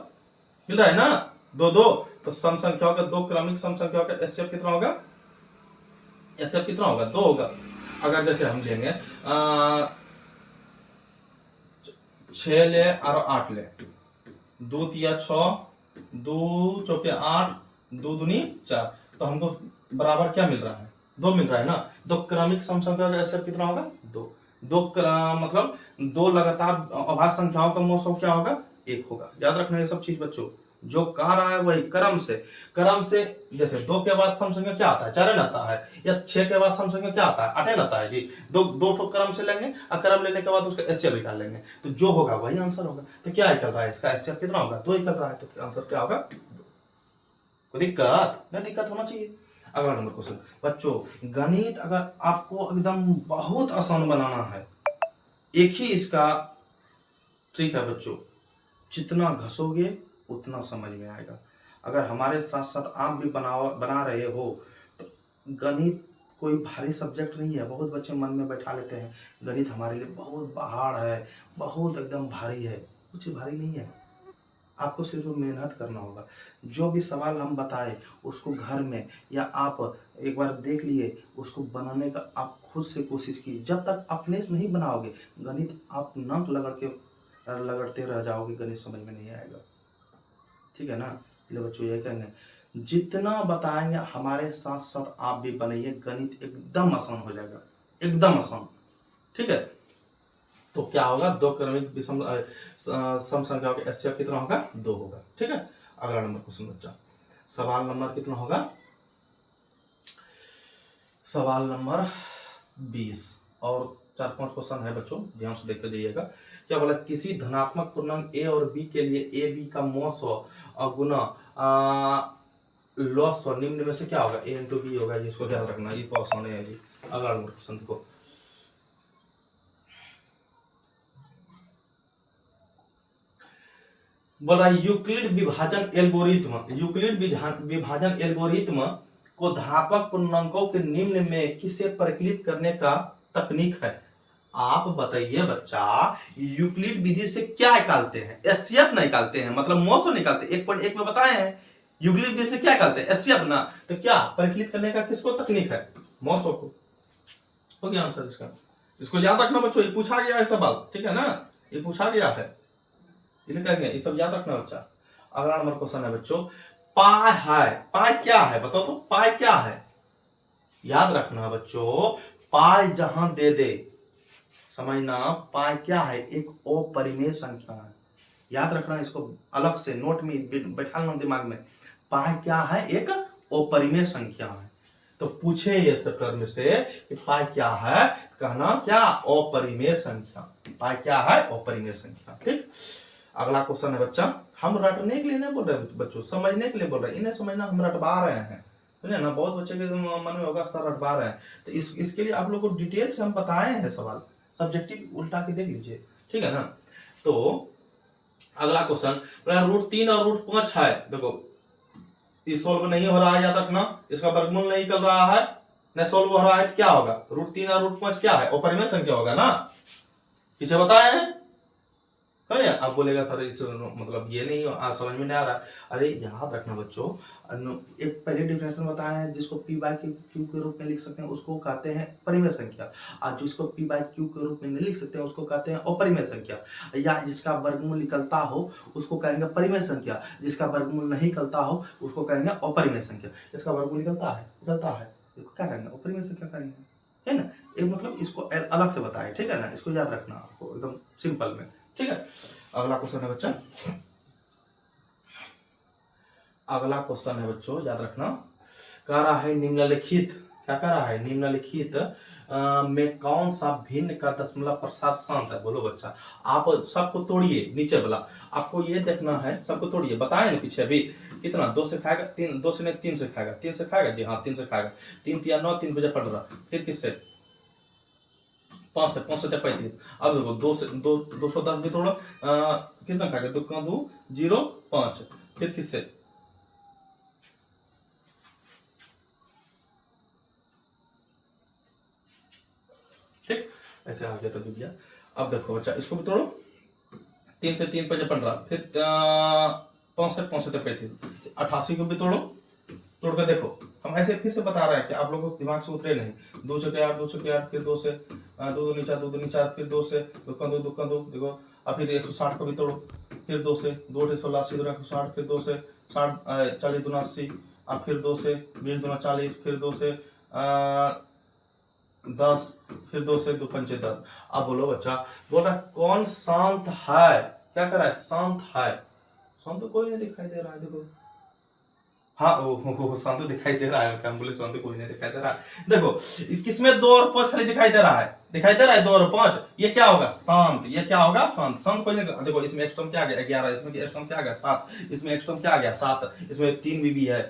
[SPEAKER 2] मिल रहा है ना, 2 2। तो सम संख्याओं का 2 क्रमिक सम संख्याओं का एचसीएफ कितना होगा? एचसीएफ कितना होगा? 2 होगा। अगर जैसे हम लेंगे 6 ले और 8 ले, 2 तिया 6, 2 चौके 8, 2 दूनी 4, तो हमको बराबर क्या मिल रहा है? 2 मिल रहा है ना। 2 क्रमिक सम संख्या का एचसीएफ कितना होगा? 2। 2 मतलब 2 लगातार अभाज्य संख्याओं का मोल क्या होगा? 1 होगा। याद रखना ये सब चीज बच्चों, जो कह रहा है वही क्रम से। क्रम से जैसे 2 के बाद सम संख्या क्या आता है? 4 आता है, या 6 के बाद सम संख्या क्या आता है? 8 आता है जी। 2 ठो क्रम से लेंगे और क्रम लेने के बाद उसका एचसीएफ निकाल लेंगे, तो जो होगा वही आंसर होगा। तो क्या निकल रहा है? इसका एचसीएफ कितना होगा? 2 निकल रहा है, तो आंसर क्या होगा? 2। कोई दिक्कत नहीं? दिक्कत होना चाहिए। अगला नंबर क्वेश्चन बच्चों, गणित अगर आपको एकदम बहुत आसान बनाना है, एक ही इसका ट्रिक है बच्चों, जितना घसोगे उतना समझ में आएगा। अगर हमारे साथ साथ आप भी बना रहे हो, तो गणित कोई भारी सब्जेक्ट नहीं है। बहुत बच्चे मन में बैठा लेते हैं गणित हमारे लिए बहुत पहाड़ है, बहुत एकदम भारी है। कुछ भारी नहीं है, आपको सिर्फ मेहनत करना होगा। जो भी सवाल हम बताए उसको घर में या आप एक बार देख लिए, उसको बनाने का आप खुद से कोशिश कीजिए। जब तक अपने से नहीं बनाओगे गणित, आप नंक लगड़ते रह जाओगे, गणित समझ में नहीं आएगा। ठीक है ना? इसलिए बच्चों ये कहेंगे जितना बताएंगे हमारे साथ साथ आप भी बनाइए, गणित एकदम आसान हो जाएगा, एकदम आसान। ठीक है? तो क्या होगा? 2 क्रमिक सम संख्याओं का एचसीएफ कितना होगा? 2 होगा। ठीक है? अगला नंबर क्वेश्चन बच्चा, सवाल नंबर कितना होगा? सवाल नंबर 20 और 4-5 क्वेश्चन है बच्चों, ध्यान से देखते जाइएगा। क्या बोला? किसी धनात्मक पूर्णांक ए और बी के लिए ए बी का मोल गुना लॉस निम्न में से क्या होगा? ए इंटू बी होगा। जिसको ध्यान रखना, ये तो आसान है जी। अगला नंबर क्वेश्चन देखो, बोल रहा है यूक्लिड विभाजन एल्गोरिथ्म, यूक्लिड विभाजन एल्गोरिथ्म को धनात्मक पूर्णांकों के निम्न में किसे परिकलित करने का तकनीक है? आप बताइए बच्चा, यूक्लिड विधि से क्या निकालते हैं? एचसीएफ नहीं निकालते हैं, मतलब मोल निकालते हैं। 1.1 में बताए हैं यूक्लिड विधि से क्या निकालते हैं? एचसीएफ ना। तो क्या परिकलित करने का किसको तकनीक है? मोल को। हो गया आंसर इसका। इसको याद रखना बच्चों, ये पूछा गया है सवाल। ठीक है ना? ये पूछा गया है, ये सब याद रखना बच्चा। अगला नंबर क्वेश्चन है बच्चों, पाई है। पाई क्या है बताओ तो? पाई क्या है? याद रखना बच्चों, पाई जहां दे दे, समझना, पाई क्या है? एक अपरिमेय संख्या है। याद रखना, इसको अलग से नोट में बैठा लेना दिमाग में। पाई क्या है? एक अपरिमेय संख्या है। तो पूछे ये टर्म से कि पाई क्या है, कहना क्या? अपरिमेय संख्या। पाई क्या है? अपरिमेय संख्या। ठीक? अगला क्वेश्चन है बच्चा, हम रटने के लिए नहीं बोल रहे बच्चों, समझने के लिए बोल रहे हैं। इन्हें समझना, हम रटवा रहे हैं, समझे ना? बहुत बच्चे के मन में होगा सर रटवा रहे हैं, तो इसके लिए आप लोगों को डिटेल से हम बताए हैं सवाल, सब्जेक्टिव उल्टा के देख लीजिए। ठीक है ना? तो अगला क्वेश्चन, √3 और √5 है। देखो ये सॉल्व नहीं हो रहा है, याद रखना, इसका वर्गमूल नहीं निकल रहा है, न सॉल्व हो रहा है, तो क्या होगा, √3 और √5 क्या है, अपरिमेय संख्या होगा ना, पीछे बताए हैं। आप बोलेगा सर इस मतलब ये नहीं समझ में नहीं आ रहा। अरे याद रखना बच्चों, एक पहले डिफिनेशन बताया है, जिसको p बाय क्यू के रूप में लिख सकते हैं उसको कहते हैं परिमेय संख्या, और जिसको p बाय क्यू के रूप में नहीं लिख सकते हैं उसको कहते हैं अपरिमेय संख्या, या जिसका वर्गमूल निकलता हो उसको कहेंगे परिमेय संख्या, जिसका वर्गमूल नहीं निकलता हो उसको कहेंगे अपरिमेय संख्या। इसका वर्गमूल निकलता है क्या कहेंगे, अपरिमेय संख्या कहेंगे, है ना। एक मतलब इसको अलग से बताए, ठीक है ना, इसको याद रखना आपको एकदम सिंपल में, ठीक है। अगला क्वेश्चन है बच्चा, अगला क्वेश्चन है बच्चों, याद रखना, कह रहा है निम्नलिखित, क्या कह रहा है, निम्नलिखित में कौन सा भिन्न का दशमलव प्रसार शांत है। बोलो बच्चा, आप सबको तोड़िए, नीचे वाला आपको ये देखना है, सबको तोड़िए, बताए ना पीछे अभी कितना, 2 से खाएगा, 2 से नहीं 3 से खाएगा, 3 से खाएगा जी, हाँ 3 से खाएगा, 3 3 9 3 बजे पड़ रहा, फिर किससे 5 से 35। अब देखो 2 से 210 भी तोड़ो, कितना खाएगा, 2 का 2 0 5, फिर किससे, ठीक, ऐसे आ गया तो दिख गया। अब देखो बच्चा, इसको भी तोड़ो, 3 से 3 5 15, फिर 5 से 35, 88 को भी तोड़ो, तोड़ कर देखो, हम ऐसे फिर से बता रहे हैं कि आप लोगों को दिमाग से उतरे नहीं, 2 चौके 8, 2 चौके 8, फिर 2 से 2 नीचा 2 नीचा, फिर 2 से 2 का 2 देखो, अब फिर 160 को भी तोड़ो, फिर 2 से 2 16 80 2 160, फिर 2 से 60 40 2 80, अब फिर 2 से 20 2 40, फिर 2 से 10, फिर 2 से 2 पंचे 10। अब बोलो बच्चा, बोल रहा कौन शांत है, क्या कर रहा है, शांत है, शांत तो कोई नहीं दिखाई दे रहा है, देखो, हाँ ओ शांत दिखाई दे रहा है, क्या बोले, शांत कोई नहीं दिखाई दे रहा है, देखो किसमें 2 और 5 खाली दिखाई दे रहा है, 2 और 5, ये क्या होगा, शांत, ये क्या होगा, शांत, शांत कोई नहीं। देखो इसमें एक्स टर्म क्या आ गया 11, इसमें एक्स टर्म क्या आ गया 7, इसमें एक्स टर्म क्या आ गया 7, इसमें 3 भी है,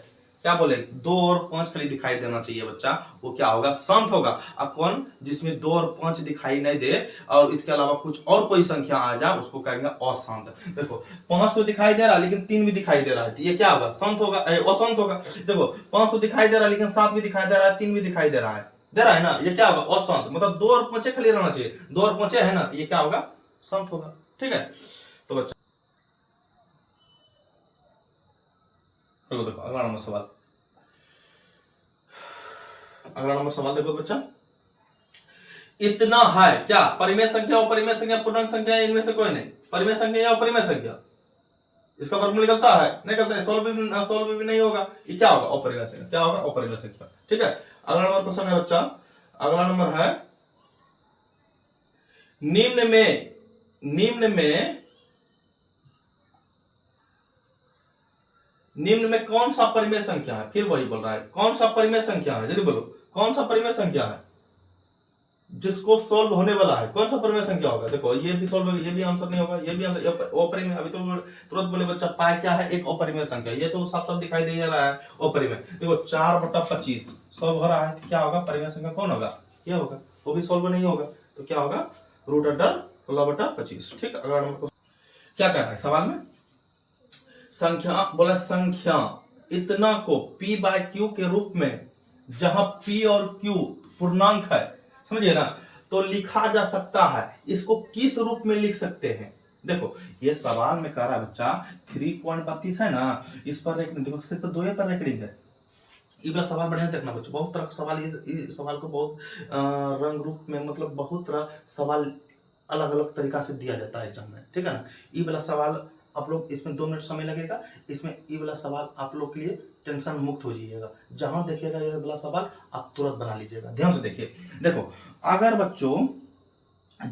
[SPEAKER 2] क्या बोले 2 और 5 खाली दिखाई देना चाहिए बच्चा, वो क्या होगा, शांत होगा। अब कौन जिसमें 2 और 5 दिखाई नहीं दे और इसके अलावा कुछ और कोई संख्या आ जाए उसको कहेंगे अशांत। देखो 5 तो दिखाई दे रहा है लेकिन 3 भी दिखाई दे रहा है, तो ये क्या होगा, शांत होगा, अशांत होगा। देखो 5 तो दिखाई दे रहा है लेकिन 7 भी दिखाई दे रहा है, 3 भी दिखाई दे रहा है ना, ये क्या होगा, अशांत, मतलब 2 और 5 खाली रहना चाहिए, 2 और 5 है ना, तो ये क्या होगा, शांत होगा, ठीक है। तो बच्चा चलो देखो अगला नंबर सवाल, अगला नंबर सवाल देखो बच्चा, इतना है क्या, परिमेय संख्या अपरिमेय संख्या पूर्णांक संख्या, इनमें से कोई नहीं, परिमेय संख्या या अपरिमेय संख्या, इसका वर्गमूल निकलता है, नहीं निकलता है, सॉल्व भी नहीं होगा, ये क्या होगा, अपरिमेय संख्या, क्या होगा, अपरिमेय संख्या, ठीक है। अगला नंबर क्वेश्चन है बच्चा, अगला नंबर है, निम्न में कौन सा परिमेय संख्या है, फिर वही बोल रहा है, कौन सा परिमेय संख्या है, जल्दी बोलो, कौन सा परिमेय संख्या है जिसको सॉल्व होने वाला है, कौन सा परिमेय संख्या होगा। देखो ये भी सॉल्व होगा, ये भी आंसर नहीं होगा, ये भी आंसर, अपरिमेय, अभी तो तुरंत बोले बच्चा पाई क्या है, एक अपरिमेय संख्या, ये तो साफ साफ दिखाई दे रहा है अपरिमेय। देखो 4/25 सॉल्व हो रहा है, क्या होगा, परिमेय संख्या कौन होगा, ये होगा, वो भी सॉल्व नहीं होगा, तो क्या होगा, √16/25, ठीक। अगला नंबर क्या करना है सवाल में, संख्या बोला, संख्या इतना को p बाय क्यू के रूप में, जहां p और q पूर्णांक है, समझिए ना, तो लिखा जा सकता है, इसको किस रूप में लिख सकते हैं। देखो ये सवाल में कह रहा है बच्चा 3.32 है ना, इस पर देखो सिर्फ 2 पर रेकॉर्डिंग है, ये वाला सवाल बढ़िया देखना बच्चों, बहुत तरह का सवाल, इस सवाल को बहुत रंग रूप में, मतलब बहुत तरह सवाल अलग अलग तरीका से दिया जाता है एग्जाम में, ठीक है ना। ये वाला सवाल आप लोग, इसमें 2 मिनट समय लगेगा, इसमें ये वाला सवाल आप लोग के लिए टेंशन मुक्त हो जाइएगा, जहां देखिएगा ये वाला सवाल आप तुरंत बना लीजिएगा, ध्यान से देखिए। देखो अगर बच्चों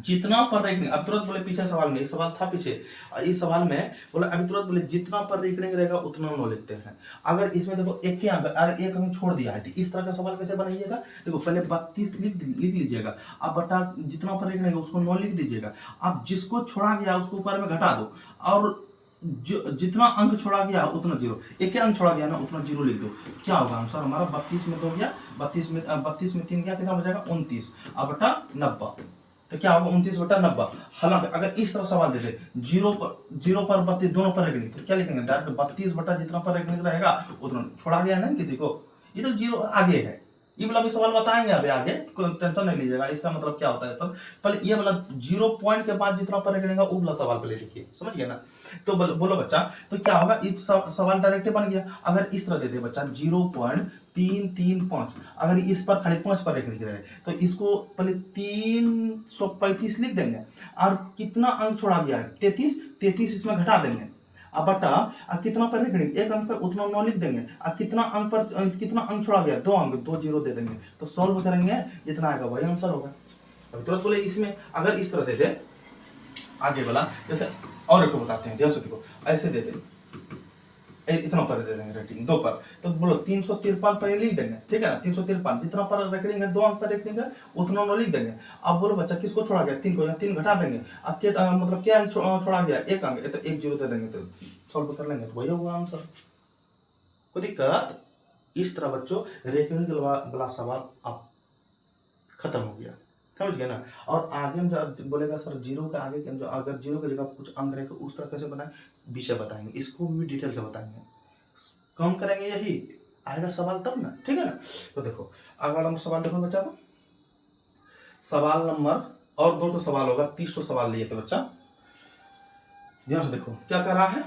[SPEAKER 2] जितना पर रेकनिंग, अब तुरंत बोले पीछे सवाल में, एक सवाल था पीछे, इस सवाल में बोले अभी तुरंत बोले जितना पर रेकनिंग रहेगा उतना नो लिखते हैं। अगर इसमें देखो एक के अंक एक हम छोड़ दिया है, तो इस तरह का सवाल कैसे बनाइएगा, देखो पहले 32 लिख लीजिएगा, अब बटा जितना पर रेकनिंग उसको 9 लिख दीजिएगा, अब जिसको छोड़ा गया उसको ऊपर में घटा दो, और जो जितना अंक छोड़ा गया उतना 0, एक अंक छोड़ा गया ना उतना 0 लिख दो, क्या होगा आंसर हमारा, 32 में 2 गया, 32 में 3 गया, कितना बचेगा 29, अब बटा 90, तो क्या होगा 29/90। हालांकि अगर इस तरह सवाल दे दे 0 पर 32 दोनों पर रेखनी, तो क्या लिखेंगे डायरेक्ट 32 बटा जितना पर रेखनी रहेगा उतना। छोड़ा गया है ना किसी को, ये तो 0 आगे है। ये वाला भी सवाल बताएंगे अभी आगे, कोई टेंशन नहीं लीजिएगा। इसका मतलब क्या होता है सर, पहले ये वाला 0 पॉइंट के बाद जितना पर रेखनी वो वाला सवाल पहले लिखिए, समझ गए ना। तो बोलो बच्चा, तो क्या होगा इस सवाल डायरेक्ट बन गया। अगर इस तरह दे दे बच्चा 0.335, अगर इस पर खाली 5 पर रेखनी रहे तो इसको पहले 335 लिख देंगे, और कितना अंक छोड़ा गया है 33 इसमें घटा देंगे, अब बटा कितना पर रेखनी एक अंक पर उतना 9 लिख देंगे, और कितना अंक पर कितना अंक छोड़ा गया 2 अंक, 2 0 दे देंगे, तो सॉल्व करेंगे जितना आएगा वही आंसर होगा। अभी तुरंत बोले इसमें अगर इस तरह दे दे आगे वाला, जैसे और एक को बताते हैं, ध्यान से देखो, ऐसे दे दे इतना पर दे देंगे रेटिंग 2 पर, तो बोलो 353 पर लिख देंगे, ठीक है ना। 353 जितना पर रेटिंग है 2 अंक पर रेटिंग है उतना 9 लिख देंगे। अब बोलो बच्चा किसको छोड़ा गया 3 को, 3 घटा देंगे, अब क्या मतलब क्या छोड़ा गया 1 अंक, तो 1 0 दे देंगे, तो सॉल्व कर लेंगे, तो वही होगा आंसर। कोई दिक्कत। इस तरह बच्चों रेटिंग वाला सवाल अब खत्म हो गया, समझ गए ना। और आगे हम जब बोलेगा सर 0 के आगे जो अगर 0 की जगह कुछ अंक रहेगा उस तरह कैसे बनाए विषय बताएंगे, इसको भी डिटेल से बताएंगे, कम करेंगे, यही आएगा सवाल तब ना, ठीक है ना। तो देखो अगला नंबर सवाल देखो बच्चा, तो सवाल नंबर और 2 सवाल होगा, 30 सवाल लिए थे बच्चा, ध्यान से देखो क्या कर रहा है।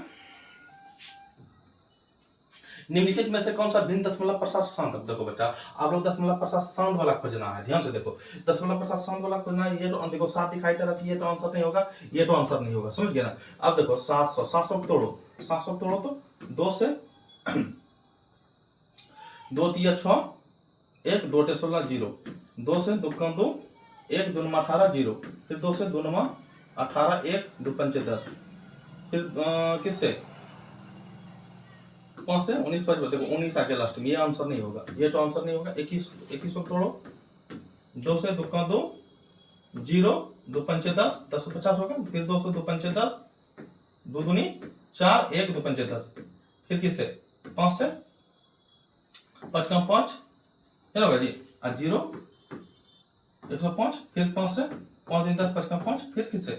[SPEAKER 2] निम्नलिखित में से कौन सा भिन्न दशमलव प्रसाद शांत, देखो बच्चा आप लोग दशमलव प्रसाद शांत वाला खोजना है, ध्यान से देखो दशमलव प्रसाद शांत वाला खोजना है। ये तो देखो 7 दिखाई दे रहा है, ये तो आंसर नहीं होगा, ये तो आंसर नहीं होगा, समझ गए ना। अब देखो 700 तोड़ो, 700 तोड़ो तो 2 से 2 3 6 1 2 टे 16 0, 2 से 2 कम 2 1 2 9 18 0, फिर 2 से 2 9 18 1 2 5 10, फिर किससे 5 से 19 पर देखो 19 आके लास्ट में, ये आंसर नहीं होगा, ये तो आंसर नहीं होगा। 21 तोड़ो, 2 से 2 का 2 0 2 5 10 10 50 होगा, फिर 2 से 2 5 10 2 दूनी 4 1 2 5 10, फिर किससे 5 से 5 का 5 है होगा जी, और 0 105, फिर 5 से 5 दिन 10 5 का 5, फिर किससे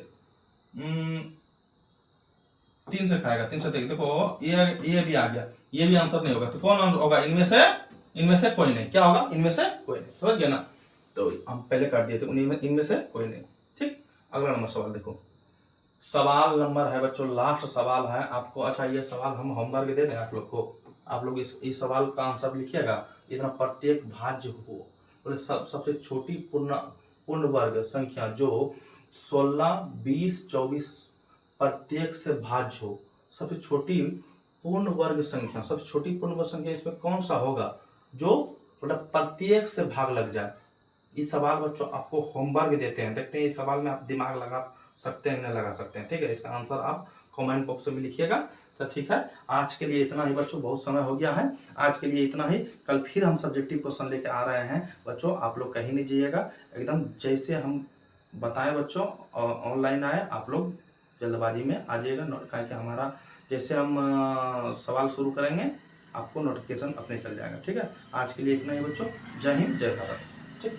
[SPEAKER 2] 3 से खाएगा, 3 से देखो ये भी आ गया, ये भी आंसर नहीं होगा, तो कौन होगा इनमें से कोई नहीं, क्या होगा इनमें से कोई नहीं, समझ गया ना। तो हम पहले कर दिए थे इनमें से कोई नहीं, ठीक। अगला नंबर सवाल देखो, सवाल नंबर है बच्चों लास्ट सवाल है आपको। अच्छा ये सवाल हम होमवर्क दे दें आप लोग को, आप लोग इस सवाल का आंसर लिखिएगा, इतना प्रत्येक भाज्य हो, बोले सबसे छोटी पूर्ण वर्ग संख्या जो 16 20 24 प्रत्येक से भाज्य हो, सबसे छोटी पूर्ण वर्ग संख्या, सबसे छोटी पूर्ण वर्ग संख्या इसमें कौन सा होगा जो मतलब प्रत्येक से भाग लग जाए। ये सवाल बच्चों आपको होमवर्क देते हैं, देखते हैं इस सवाल में आप दिमाग लगा सकते हैं नहीं लगा सकते हैं, ठीक है। इसका आंसर आप कमेंट बॉक्स में लिखिएगा। तो ठीक है, आज के लिए इतना ही बच्चों, बहुत समय हो गया है, आज के लिए इतना ही। कल फिर हम सब्जेक्टिव क्वेश्चन लेके आ रहे हैं बच्चों, आप लोग कहीं नहीं जाइएगा, एकदम जैसे हम बताएं बच्चों ऑनलाइन आए, आप लोग जल्दबाजी में आ जाइएगा, नोट करके हमारा जैसे हम सवाल शुरू करेंगे आपको नोटिफिकेशन अपने चल जाएगा, ठीक है। आज के लिए इतना ही बच्चों, जय हिंद जय भारत, ठीक।